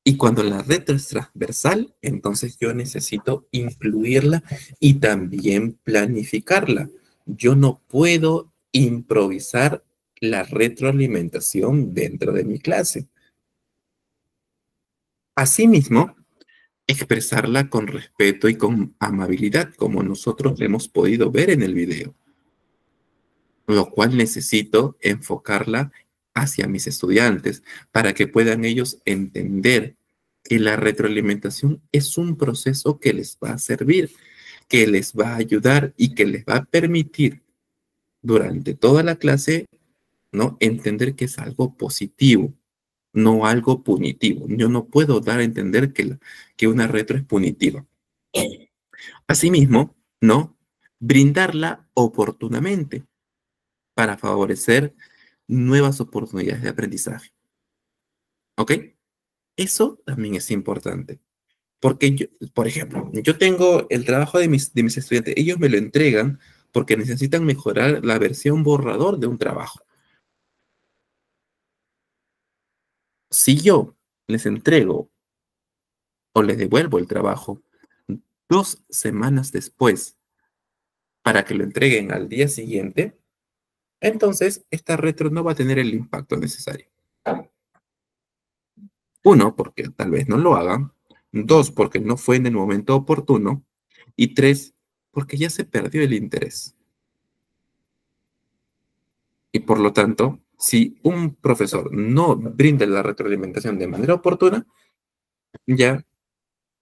Y cuando la retro es transversal, entonces yo necesito incluirla y también planificarla. Yo no puedo improvisar la retroalimentación dentro de mi clase. Asimismo, expresarla con respeto y con amabilidad, como nosotros hemos podido ver en el video, lo cual necesito enfocarla hacia mis estudiantes para que puedan ellos entender que la retroalimentación es un proceso que les va a servir, que les va a ayudar y que les va a permitir durante toda la clase, ¿no?, entender que es algo positivo, no algo punitivo. Yo no puedo dar a entender que una retro es punitiva. Asimismo, ¿no?, brindarla oportunamente para favorecer nuevas oportunidades de aprendizaje. ¿Ok? Eso también es importante. Porque yo, por ejemplo, yo tengo el trabajo de mis estudiantes. Ellos me lo entregan porque necesitan mejorar la versión borrador de un trabajo. Si yo les entrego o les devuelvo el trabajo 2 semanas después para que lo entreguen al día siguiente, entonces esta retro no va a tener el impacto necesario. 1, porque tal vez no lo hagan. 2, porque no fue en el momento oportuno. Y 3, porque ya se perdió el interés. Y por lo tanto, si un profesor no brinda la retroalimentación de manera oportuna, ya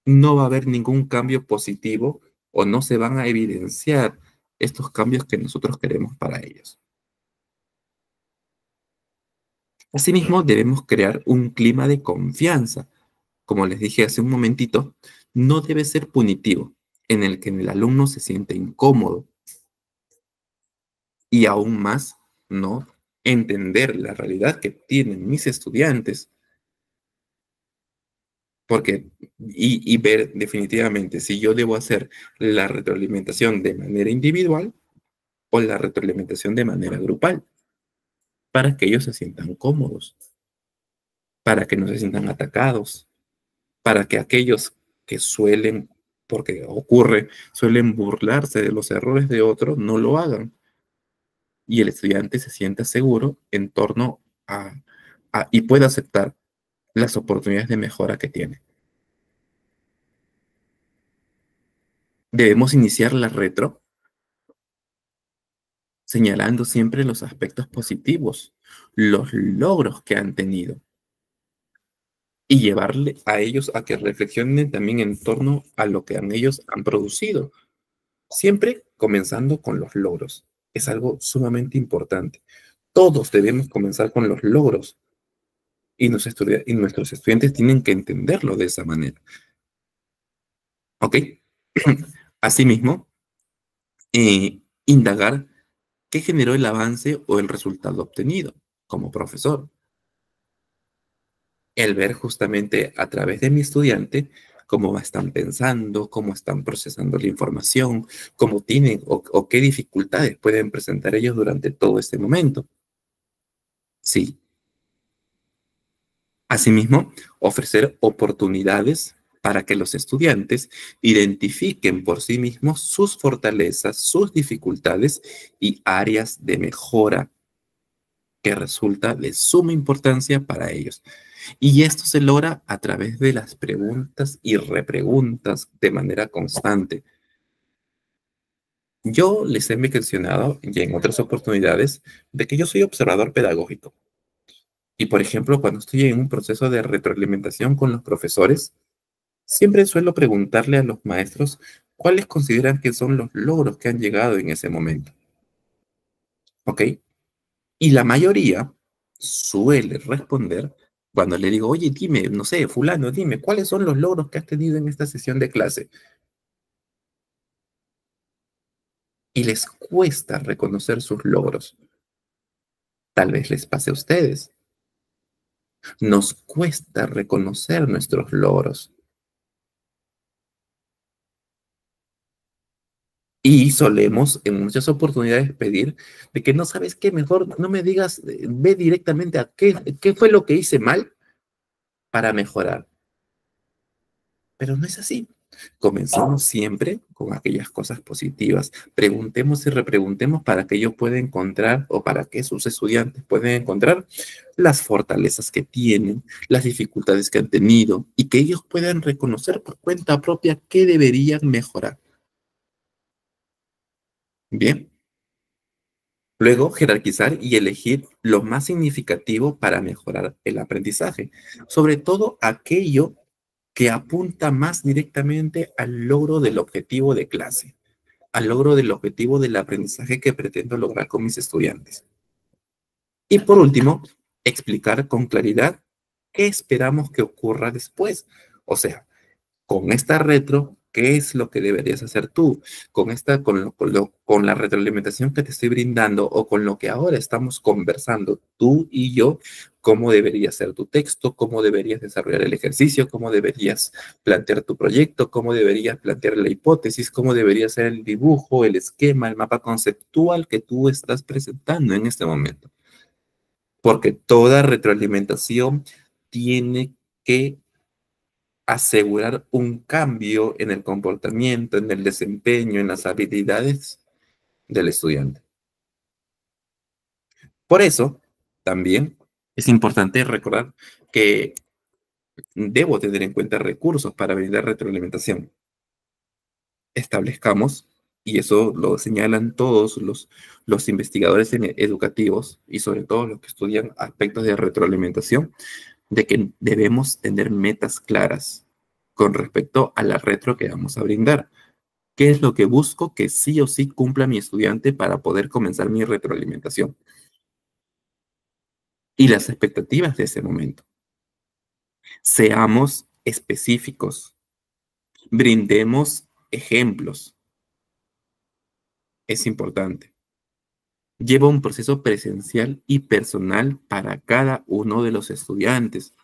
no va a haber ningún cambio positivo o no se van a evidenciar estos cambios que nosotros queremos para ellos. Asimismo, debemos crear un clima de confianza. Como les dije hace un momentito, no debe ser punitivo, en el que el alumno se siente incómodo y aún más, ¿no?, entender la realidad que tienen mis estudiantes, y ver definitivamente si yo debo hacer la retroalimentación de manera individual o la retroalimentación de manera grupal, para que ellos se sientan cómodos, para que no se sientan atacados, para que aquellos que suelen, porque ocurre, suelen burlarse de los errores de otros, no lo hagan. Y el estudiante se sienta seguro en torno y pueda aceptar las oportunidades de mejora que tiene. Debemos iniciar la retro señalando siempre los aspectos positivos, los logros que han tenido, y llevarle a ellos a que reflexionen también en torno a lo que ellos han producido, siempre comenzando con los logros. Es algo sumamente importante. Todos debemos comenzar con los logros y nuestros estudiantes tienen que entenderlo de esa manera. ¿Ok? Asimismo, indagar qué generó el avance o el resultado obtenido como profesor. El ver justamente a través de mi estudiante cómo están pensando, cómo están procesando la información, cómo tienen o qué dificultades pueden presentar ellos durante todo este momento. Sí. Asimismo, ofrecer oportunidades para que los estudiantes identifiquen por sí mismos sus fortalezas, sus dificultades y áreas de mejora que resulta de suma importancia para ellos. Y esto se logra a través de las preguntas y repreguntas de manera constante. Yo les he mencionado y en otras oportunidades de que yo soy observador pedagógico. Y por ejemplo, cuando estoy en un proceso de retroalimentación con los profesores, siempre suelo preguntarle a los maestros cuáles consideran que son los logros que han llegado en ese momento. ¿Ok? Y la mayoría suele responder cuando le digo, oye, dime, no sé, fulano, dime, ¿cuáles son los logros que has tenido en esta sesión de clase? Y les cuesta reconocer sus logros. Tal vez les pase a ustedes. Nos cuesta reconocer nuestros logros. Y solemos en muchas oportunidades pedir de que no sabes qué, mejor no me digas, ve directamente a qué fue lo que hice mal para mejorar. Pero no es así. Comencemos siempre con aquellas cosas positivas. Preguntemos y repreguntemos para que ellos puedan encontrar o para que sus estudiantes puedan encontrar las fortalezas que tienen, las dificultades que han tenido y que ellos puedan reconocer por cuenta propia qué deberían mejorar. Bien. Luego, jerarquizar y elegir lo más significativo para mejorar el aprendizaje, sobre todo aquello que apunta más directamente al logro del objetivo de clase, al logro del objetivo del aprendizaje que pretendo lograr con mis estudiantes. Y por último, explicar con claridad qué esperamos que ocurra después. O sea, con esta retro, ¿qué es lo que deberías hacer tú? Con la retroalimentación que te estoy brindando o con lo que ahora estamos conversando tú y yo, ¿cómo debería ser tu texto? ¿Cómo deberías desarrollar el ejercicio? ¿Cómo deberías plantear tu proyecto? ¿Cómo deberías plantear la hipótesis? ¿Cómo debería ser el dibujo, el esquema, el mapa conceptual que tú estás presentando en este momento? Porque toda retroalimentación tiene que asegurar un cambio en el comportamiento, en el desempeño, en las habilidades del estudiante. Por eso, también es importante recordar que debo tener en cuenta recursos para brindar retroalimentación. Establezcamos, y eso lo señalan todos los investigadores educativos y sobre todo los que estudian aspectos de retroalimentación, de que debemos tener metas claras con respecto a la retro que vamos a brindar. ¿Qué es lo que busco que sí o sí cumpla mi estudiante para poder comenzar mi retroalimentación? Y las expectativas de ese momento. Seamos específicos. Brindemos ejemplos. Es importante. lleva un proceso presencial y personal para cada uno de los estudiantes.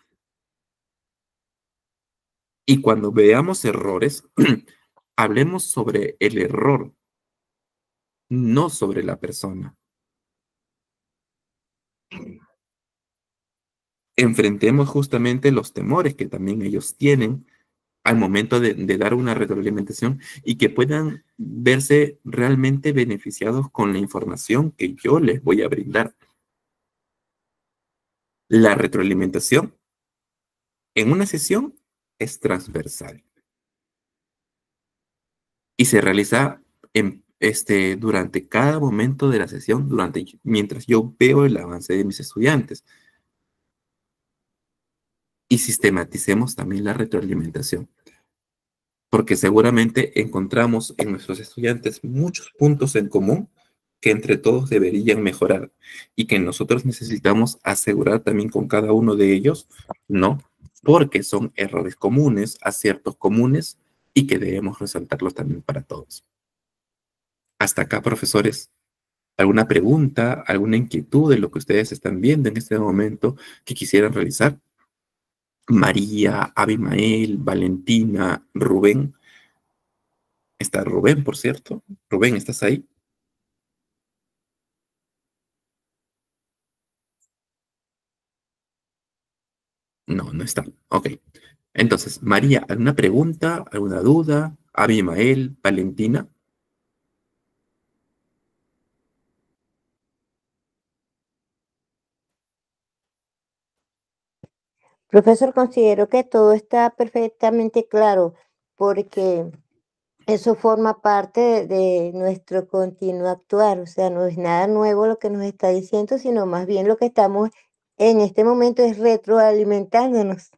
Y cuando veamos errores, hablemos sobre el error, no sobre la persona. Enfrentemos justamente los temores que también ellos tienen al momento de dar una retroalimentación y que puedan verse realmente beneficiados con la información que yo les voy a brindar. La retroalimentación en una sesión es transversal y se realiza durante cada momento de la sesión, mientras yo veo el avance de mis estudiantes. Y sistematicemos también la retroalimentación, porque seguramente encontramos en nuestros estudiantes muchos puntos en común que entre todos deberían mejorar y que nosotros necesitamos asegurar también con cada uno de ellos, ¿no? Porque son errores comunes, aciertos comunes y que debemos resaltarlos también para todos. Hasta acá, profesores. ¿Alguna pregunta, alguna inquietud de lo que ustedes están viendo en este momento que quisieran realizar? María, Abimael, Valentina, Rubén. Está Rubén, por cierto. Rubén, ¿estás ahí? No, no está. Ok. Entonces, María, ¿alguna pregunta, alguna duda? Abimael, Valentina. Profesor, considero que todo está perfectamente claro porque eso forma parte de nuestro continuo actuar, o sea, no es nada nuevo lo que nos está diciendo, sino más bien lo que estamos en este momento es retroalimentándonos.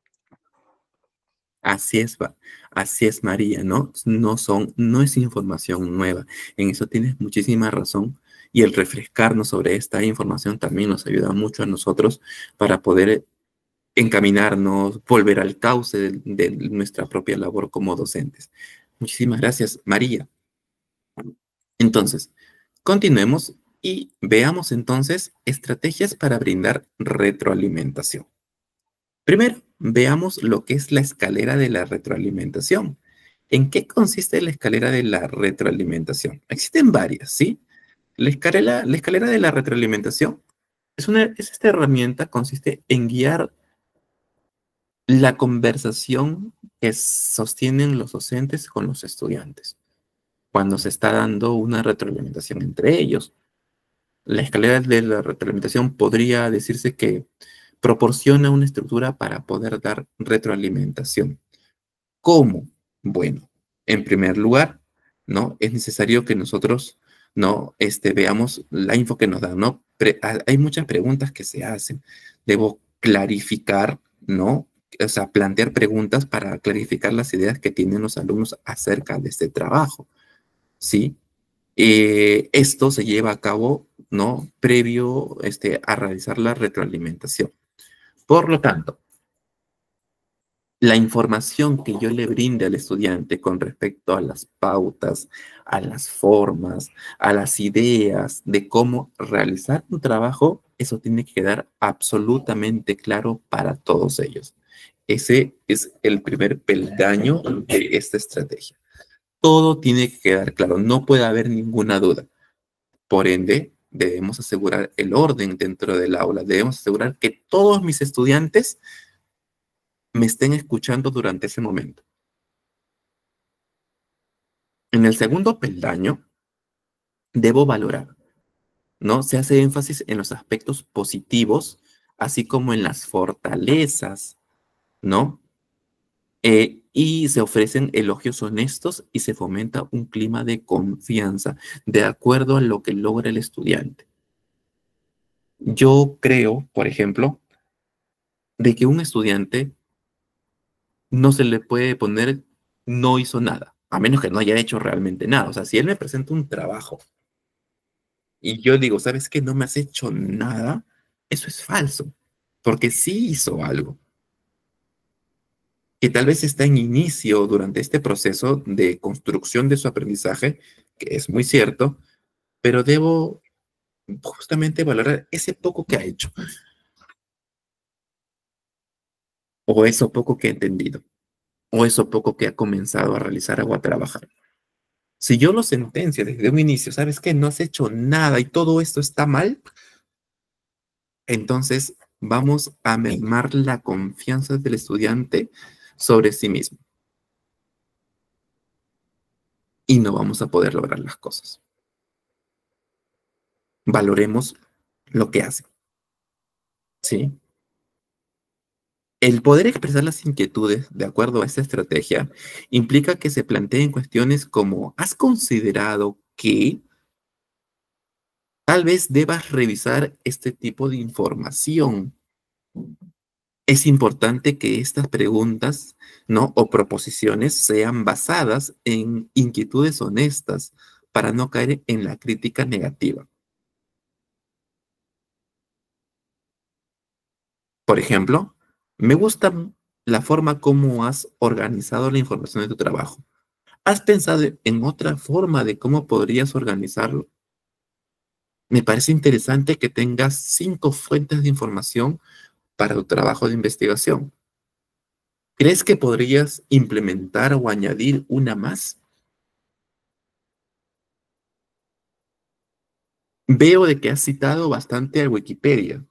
Así es, María, ¿no? No es información nueva. En eso tienes muchísima razón. Y el refrescarnos sobre esta información también nos ayuda mucho a nosotros para poder encaminarnos, volver al cauce de nuestra propia labor como docentes. Muchísimas gracias, María. Entonces, continuemos y veamos entonces estrategias para brindar retroalimentación. Primero, veamos lo que es la escalera de la retroalimentación. ¿En qué consiste la escalera de la retroalimentación? Existen varias, ¿sí? La escalera de la retroalimentación esta herramienta consiste en guiar la conversación que sostienen los docentes con los estudiantes cuando se está dando una retroalimentación entre ellos. La escalera de la retroalimentación podría decirse que proporciona una estructura para poder dar retroalimentación. ¿Cómo? Bueno, en primer lugar, ¿no? Es necesario que nosotros, ¿no? Veamos la info que nos dan, ¿no? Hay muchas preguntas que se hacen. Debo clarificar, ¿no? O sea, plantear preguntas para clarificar las ideas que tienen los alumnos acerca de este trabajo, ¿sí? Esto se lleva a cabo, ¿no? Previo a realizar la retroalimentación. Por lo tanto, la información que yo le brinde al estudiante con respecto a las pautas, a las formas, a las ideas de cómo realizar un trabajo, eso tiene que quedar absolutamente claro para todos ellos. Ese es el primer peldaño de esta estrategia. Todo tiene que quedar claro, no puede haber ninguna duda. Por ende, debemos asegurar el orden dentro del aula. Debemos asegurar que todos mis estudiantes me estén escuchando durante ese momento. En el segundo peldaño, debo valorar, ¿no? Se hace énfasis en los aspectos positivos, así como en las fortalezas, ¿no? Y se ofrecen elogios honestos y se fomenta un clima de confianza de acuerdo a lo que logra el estudiante. Yo creo, por ejemplo, de que un estudiante no se le puede poner no hizo nada, a menos que no haya hecho realmente nada. O sea, si él me presenta un trabajo y yo digo, ¿sabes qué? No me has hecho nada, eso es falso, porque sí hizo algo, que tal vez está en inicio durante este proceso de construcción de su aprendizaje, que es muy cierto, pero debo justamente valorar ese poco que ha hecho o eso poco que ha entendido o eso poco que ha comenzado a realizar o a trabajar. Si yo lo sentencio desde un inicio, ¿sabes qué? No has hecho nada y todo esto está mal, entonces vamos a mermar la confianza del estudiante sobre sí mismo y no vamos a poder lograr las cosas. Valoremos lo que hace, ¿sí? El poder expresar las inquietudes de acuerdo a esta estrategia implica que se planteen cuestiones como: ¿has considerado que tal vez debas revisar este tipo de información? Es importante que estas preguntas, ¿no? O proposiciones sean basadas en inquietudes honestas para no caer en la crítica negativa. Por ejemplo, me gusta la forma como has organizado la información de tu trabajo. ¿Has pensado en otra forma de cómo podrías organizarlo? Me parece interesante que tengas 5 fuentes de información para tu trabajo de investigación. ¿Crees que podrías implementar o añadir una más? Veo de que has citado bastante a Wikipedia.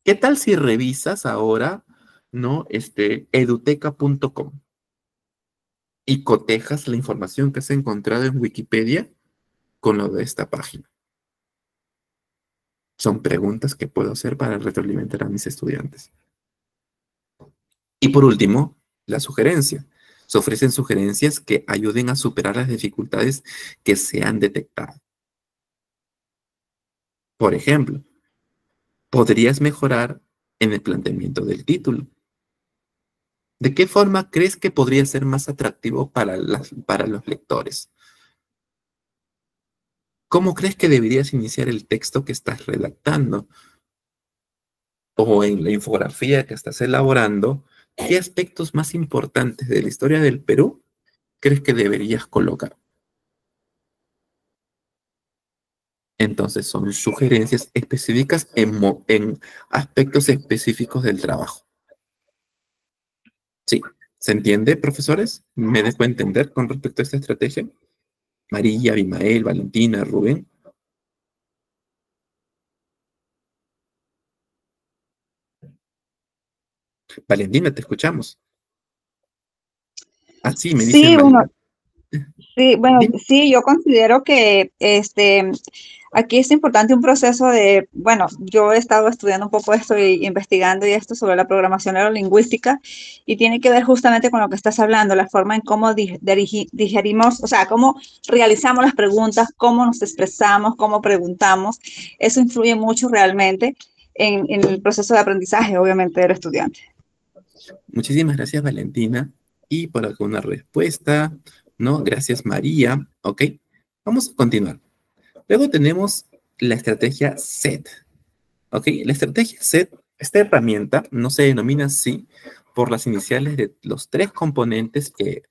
¿Qué tal si revisas ahora, ¿no? Eduteca.com y cotejas la información que has encontrado en Wikipedia con lo de esta página? Son preguntas que puedo hacer para retroalimentar a mis estudiantes. Y por último, la sugerencia. Se ofrecen sugerencias que ayuden a superar las dificultades que se han detectado. Por ejemplo, podrías mejorar en el planteamiento del título. ¿De qué forma crees que podría ser más atractivo para los lectores? ¿Cómo crees que deberías iniciar el texto que estás redactando? O en la infografía que estás elaborando, ¿qué aspectos más importantes de la historia del Perú crees que deberías colocar? Entonces son sugerencias específicas en aspectos específicos del trabajo. Sí, ¿se entiende, profesores? ¿Me dejo entender con respecto a esta estrategia? María, Abimael, Valentina, Rubén. Valentina, te escuchamos. Ah, sí, me dice Sí, María. Dime. sí, yo considero que aquí es importante un proceso de, bueno, yo he estado estudiando un poco esto y investigando y esto sobre la programación neurolingüística y tiene que ver justamente con lo que estás hablando, la forma en cómo digerimos, o sea, cómo realizamos las preguntas, cómo nos expresamos, cómo preguntamos. Eso influye mucho realmente en el proceso de aprendizaje, obviamente, del estudiante. Muchísimas gracias, Valentina. Y por acá una respuesta, ¿no? Gracias, María. Ok, vamos a continuar. Luego tenemos la estrategia SET. Ok, la estrategia SET, esta herramienta no se denomina así por las iniciales de los 3 componentes que,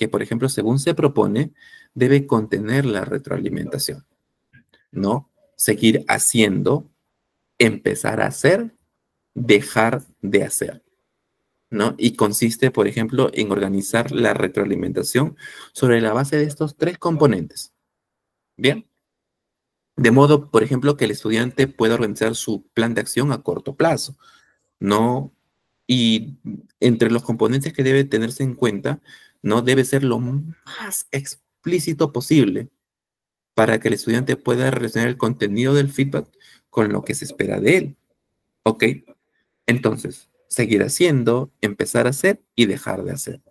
por ejemplo, según se propone, debe contener la retroalimentación, ¿no? Seguir haciendo, empezar a hacer, dejar de hacer, ¿no? Y consiste, por ejemplo, en organizar la retroalimentación sobre la base de estos 3 componentes. Bien. De modo, por ejemplo, que el estudiante pueda organizar su plan de acción a corto plazo, ¿no? Y entre los componentes que debe tenerse en cuenta, ¿no? Debe ser lo más explícito posible para que el estudiante pueda relacionar el contenido del feedback con lo que se espera de él. ¿Ok? Entonces, seguir haciendo, empezar a hacer y dejar de hacer.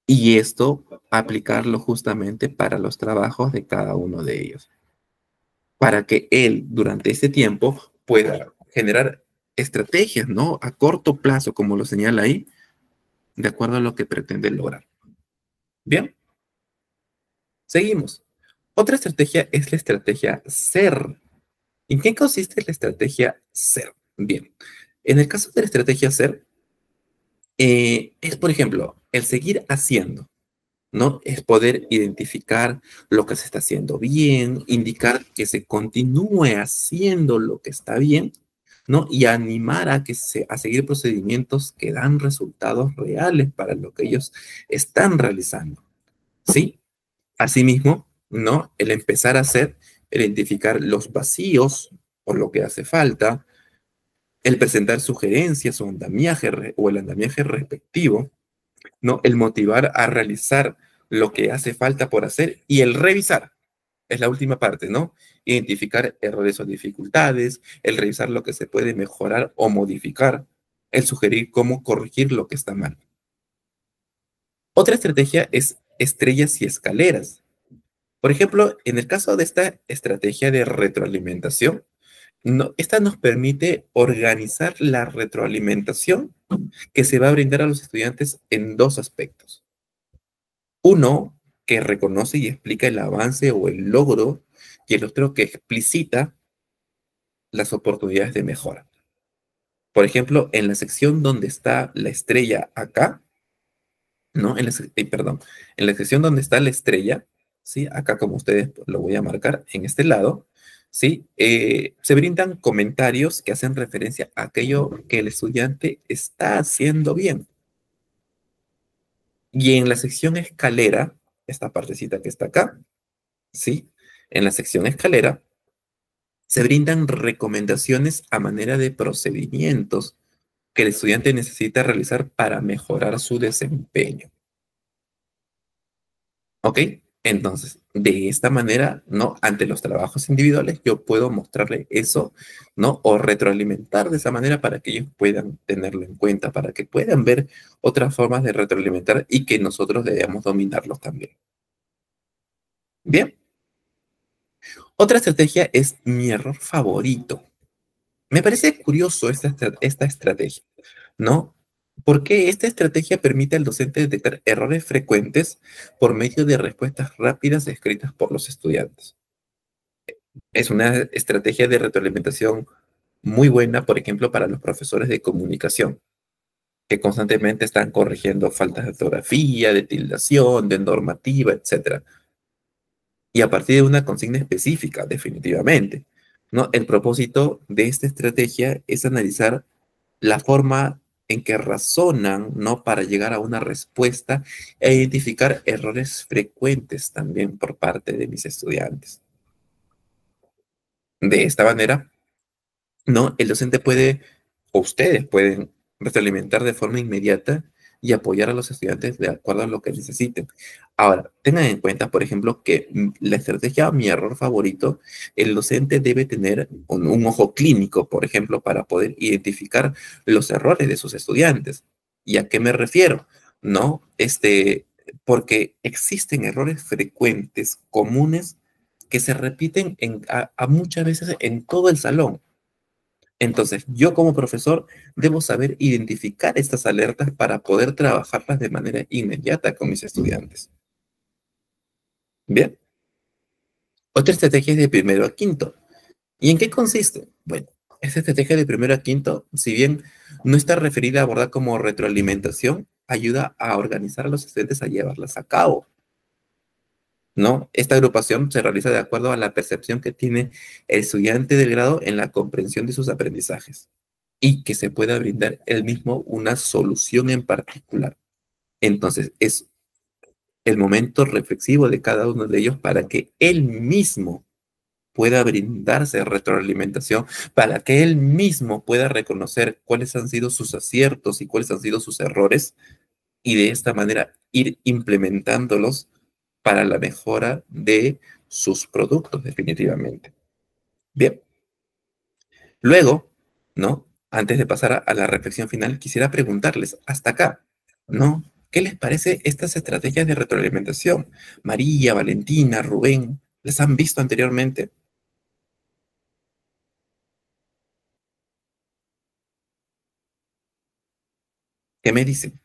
Y esto, aplicarlo justamente para los trabajos de cada uno de ellos, para que él durante ese tiempo pueda generar estrategias, ¿no? A corto plazo, como lo señala ahí, de acuerdo a lo que pretende lograr. Bien, seguimos. Otra estrategia es la estrategia SER. ¿En qué consiste la estrategia SER? Bien, en el caso de la estrategia SER, es, por ejemplo, el seguir haciendo. ¿no? Es poder identificar lo que se está haciendo bien, indicar que se continúe haciendo lo que está bien, ¿no? Y animar a seguir procedimientos que dan resultados reales para lo que ellos están realizando, ¿sí? Asimismo, ¿no? El empezar a hacer, el identificar los vacíos o lo que hace falta, el presentar sugerencias o el andamiaje respectivo, ¿no? El motivar a realizar lo que hace falta por hacer y el revisar. Es la última parte, ¿no? Identificar errores o dificultades, el revisar lo que se puede mejorar o modificar, el sugerir cómo corregir lo que está mal. Otra estrategia es estrellas y escaleras. Por ejemplo, en el caso de esta estrategia de retroalimentación, esta nos permite organizar la retroalimentación que se va a brindar a los estudiantes en dos aspectos. Uno, que reconoce y explica el avance o el logro, y el otro que explicita las oportunidades de mejora. Por ejemplo, en la sección donde está la estrella acá, ¿no? Perdón, en la sección donde está la estrella, ¿sí? Acá como ustedes lo voy a marcar en este lado, ¿sí? Se brindan comentarios que hacen referencia a aquello que el estudiante está haciendo bien. Y en la sección escalera, esta partecita que está acá, ¿sí? En la sección escalera, se brindan recomendaciones a manera de procedimientos que el estudiante necesita realizar para mejorar su desempeño. ¿Ok? Entonces, de esta manera, ¿no? Ante los trabajos individuales, yo puedo mostrarle eso, ¿no? O retroalimentar de esa manera para que ellos puedan tenerlo en cuenta, para que puedan ver otras formas de retroalimentar y que nosotros debemos dominarlos también. Bien. Otra estrategia es mi error favorito. Me parece curioso esta estrategia, ¿no? Porque esta estrategia permite al docente detectar errores frecuentes por medio de respuestas rápidas escritas por los estudiantes. Es una estrategia de retroalimentación muy buena, por ejemplo, para los profesores de comunicación, que constantemente están corrigiendo faltas de ortografía, de tildación, de normativa, etc. Y a partir de una consigna específica, definitivamente, ¿no? El propósito de esta estrategia es analizar la forma en que razonan, ¿no? Para llegar a una respuesta e identificar errores frecuentes también por parte de mis estudiantes. De esta manera, ¿no? El docente puede, o ustedes pueden retroalimentar de forma inmediata y apoyar a los estudiantes de acuerdo a lo que necesiten. Ahora, tengan en cuenta, por ejemplo, que la estrategia, mi error favorito, el docente debe tener un ojo clínico, por ejemplo, para poder identificar los errores de sus estudiantes. ¿Y a qué me refiero? ¿No? Porque existen errores frecuentes, comunes, que se repiten a muchas veces en todo el salón. Entonces, yo como profesor debo saber identificar estas alertas para poder trabajarlas de manera inmediata con mis estudiantes. Bien. Otra estrategia es de primero a quinto. ¿Y en qué consiste? Bueno, esta estrategia de primero a quinto, si bien no está referida a abordar como retroalimentación, ayuda a organizar a los estudiantes a llevarlas a cabo, ¿no? Esta agrupación se realiza de acuerdo a la percepción que tiene el estudiante del grado en la comprensión de sus aprendizajes y que se pueda brindar él mismo una solución en particular. Entonces, es el momento reflexivo de cada uno de ellos para que él mismo pueda brindarse retroalimentación, para que él mismo pueda reconocer cuáles han sido sus aciertos y cuáles han sido sus errores y de esta manera ir implementándolos para la mejora de sus productos, definitivamente. Bien. Luego, ¿no? Antes de pasar a la reflexión final, quisiera preguntarles, hasta acá, ¿no? ¿Qué les parece estas estrategias de retroalimentación? María, Valentina, Rubén, ¿les han visto anteriormente? ¿Qué me dicen?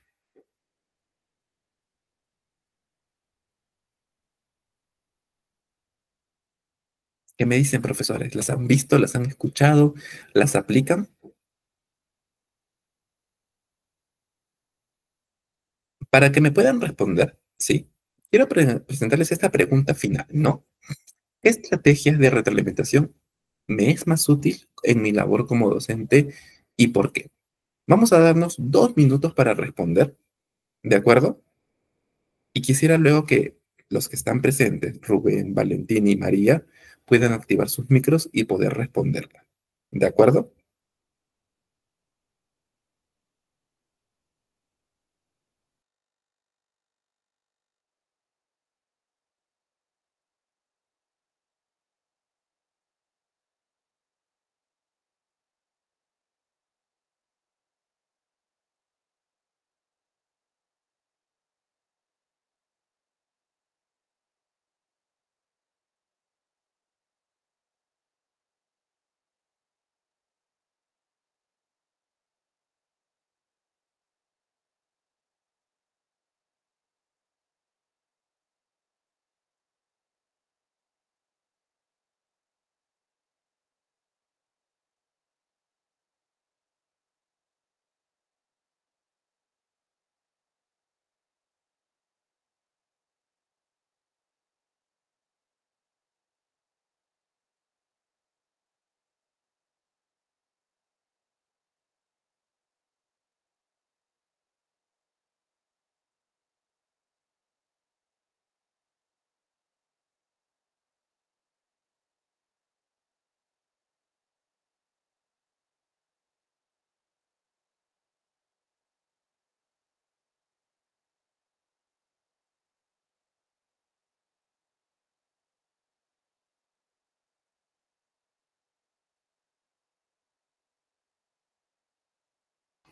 ¿Qué me dicen, profesores? ¿Las han visto? ¿Las han escuchado? ¿Las aplican? Para que me puedan responder, ¿sí? quiero presentarles esta pregunta final, ¿no? ¿Qué estrategias de retroalimentación me es más útil en mi labor como docente y por qué? Vamos a darnos 2 minutos para responder, ¿de acuerdo? Y quisiera luego que los que están presentes, Rubén, Valentín y María, puedan activar sus micros y poder responderla. ¿De acuerdo?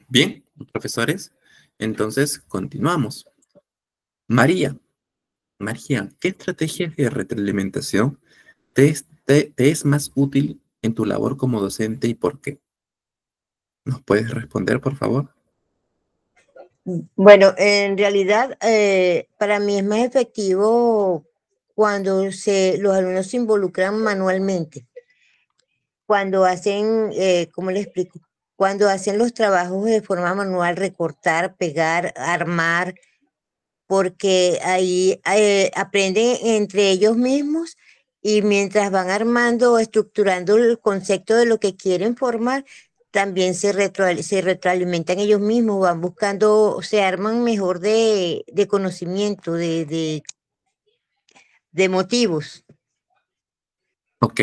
Bien, profesores, entonces continuamos. María, María, ¿qué estrategias de retroalimentación te es más útil en tu labor como docente y por qué? ¿Nos puedes responder, por favor? Bueno, en realidad para mí es más efectivo cuando los alumnos se involucran manualmente, cuando hacen, ¿cómo le explico? Cuando hacen los trabajos de forma manual, recortar, pegar, armar, porque ahí aprenden entre ellos mismos y mientras van armando o estructurando el concepto de lo que quieren formar, también se retroalimentan ellos mismos, van buscando, se arman mejor de conocimiento, de motivos. Ok,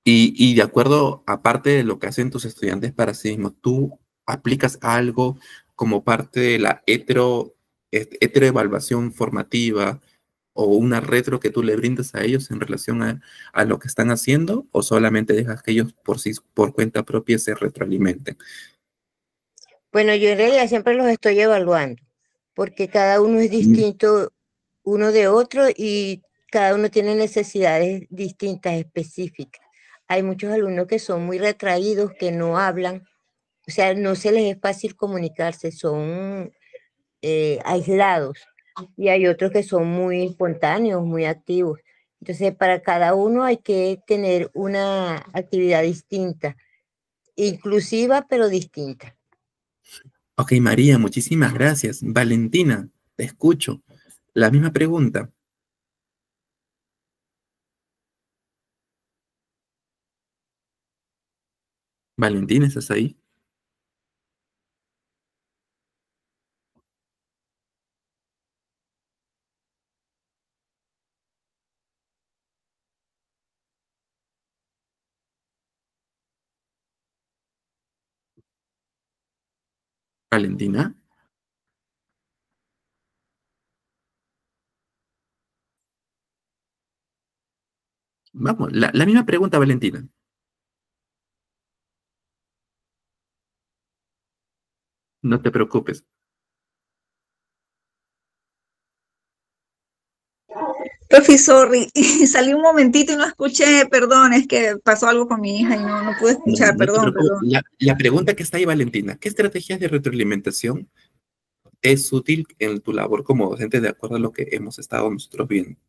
y de acuerdo, aparte de lo que hacen tus estudiantes para sí mismos, ¿tú aplicas algo como parte de la heteroevaluación formativa o una retro que tú le brindas a ellos en relación a lo que están haciendo o solamente dejas que ellos por cuenta propia se retroalimenten? Bueno, yo en realidad siempre los estoy evaluando, porque cada uno es Mm, distinto uno de otro y cada uno tiene necesidades distintas, específicas. Hay muchos alumnos que son muy retraídos, que no hablan, o sea, no se les es fácil comunicarse, son aislados. Y hay otros que son muy espontáneos, muy activos. Entonces, para cada uno hay que tener una actividad distinta, inclusiva, pero distinta. Ok, María, muchísimas gracias. Valentina, te escucho. La misma pregunta. Valentina, ¿estás ahí? Valentina. Vamos, la misma pregunta, Valentina. No te preocupes. Profesor, y salí un momentito y no escuché, perdón, es que pasó algo con mi hija y no pude No, escuchar, no te perdón, preocupes. perdón. La pregunta que está ahí, Valentina, ¿qué estrategias de retroalimentación es útil en tu labor como docente de acuerdo a lo que hemos estado nosotros viendo?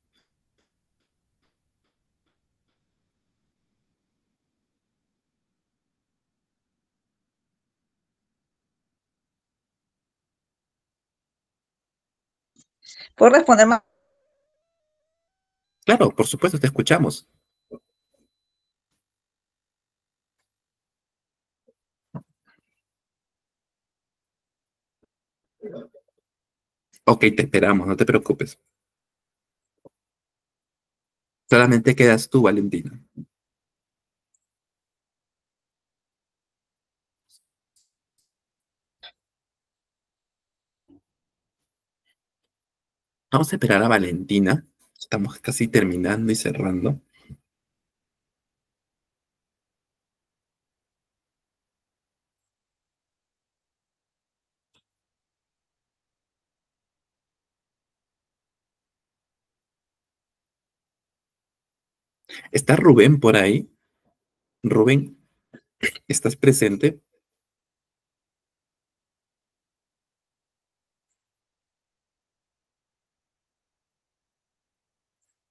¿Puedo responder más? Claro, por supuesto, te escuchamos. Ok, te esperamos, no te preocupes. Solamente quedas tú, Valentina. Vamos a esperar a Valentina. Estamos casi terminando y cerrando. ¿Está Rubén por ahí? Rubén, ¿estás presente?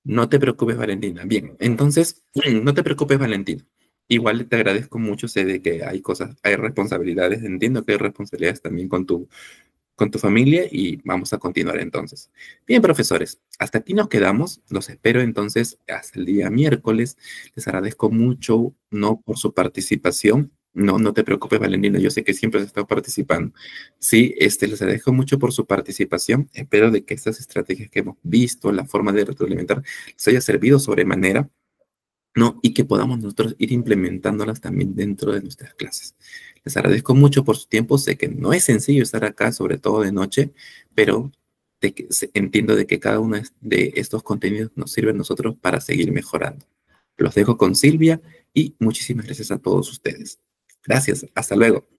No te preocupes, Valentina. Bien, entonces, no te preocupes, Valentina. Igual te agradezco mucho, sé de que hay cosas, hay responsabilidades, entiendo que hay responsabilidades también con tu familia y vamos a continuar entonces. Bien, profesores, hasta aquí nos quedamos. Los espero entonces hasta el día miércoles. Les agradezco mucho, no por su participación. No, no te preocupes, Valentina, yo sé que siempre has estado participando. Sí, les agradezco mucho por su participación. Espero de que estas estrategias que hemos visto, la forma de retroalimentar, les haya servido sobremanera, ¿no? Y que podamos nosotros ir implementándolas también dentro de nuestras clases. Les agradezco mucho por su tiempo. Sé que no es sencillo estar acá, sobre todo de noche, pero entiendo de que cada uno de estos contenidos nos sirve a nosotros para seguir mejorando. Los dejo con Silvia y muchísimas gracias a todos ustedes. Gracias, hasta luego.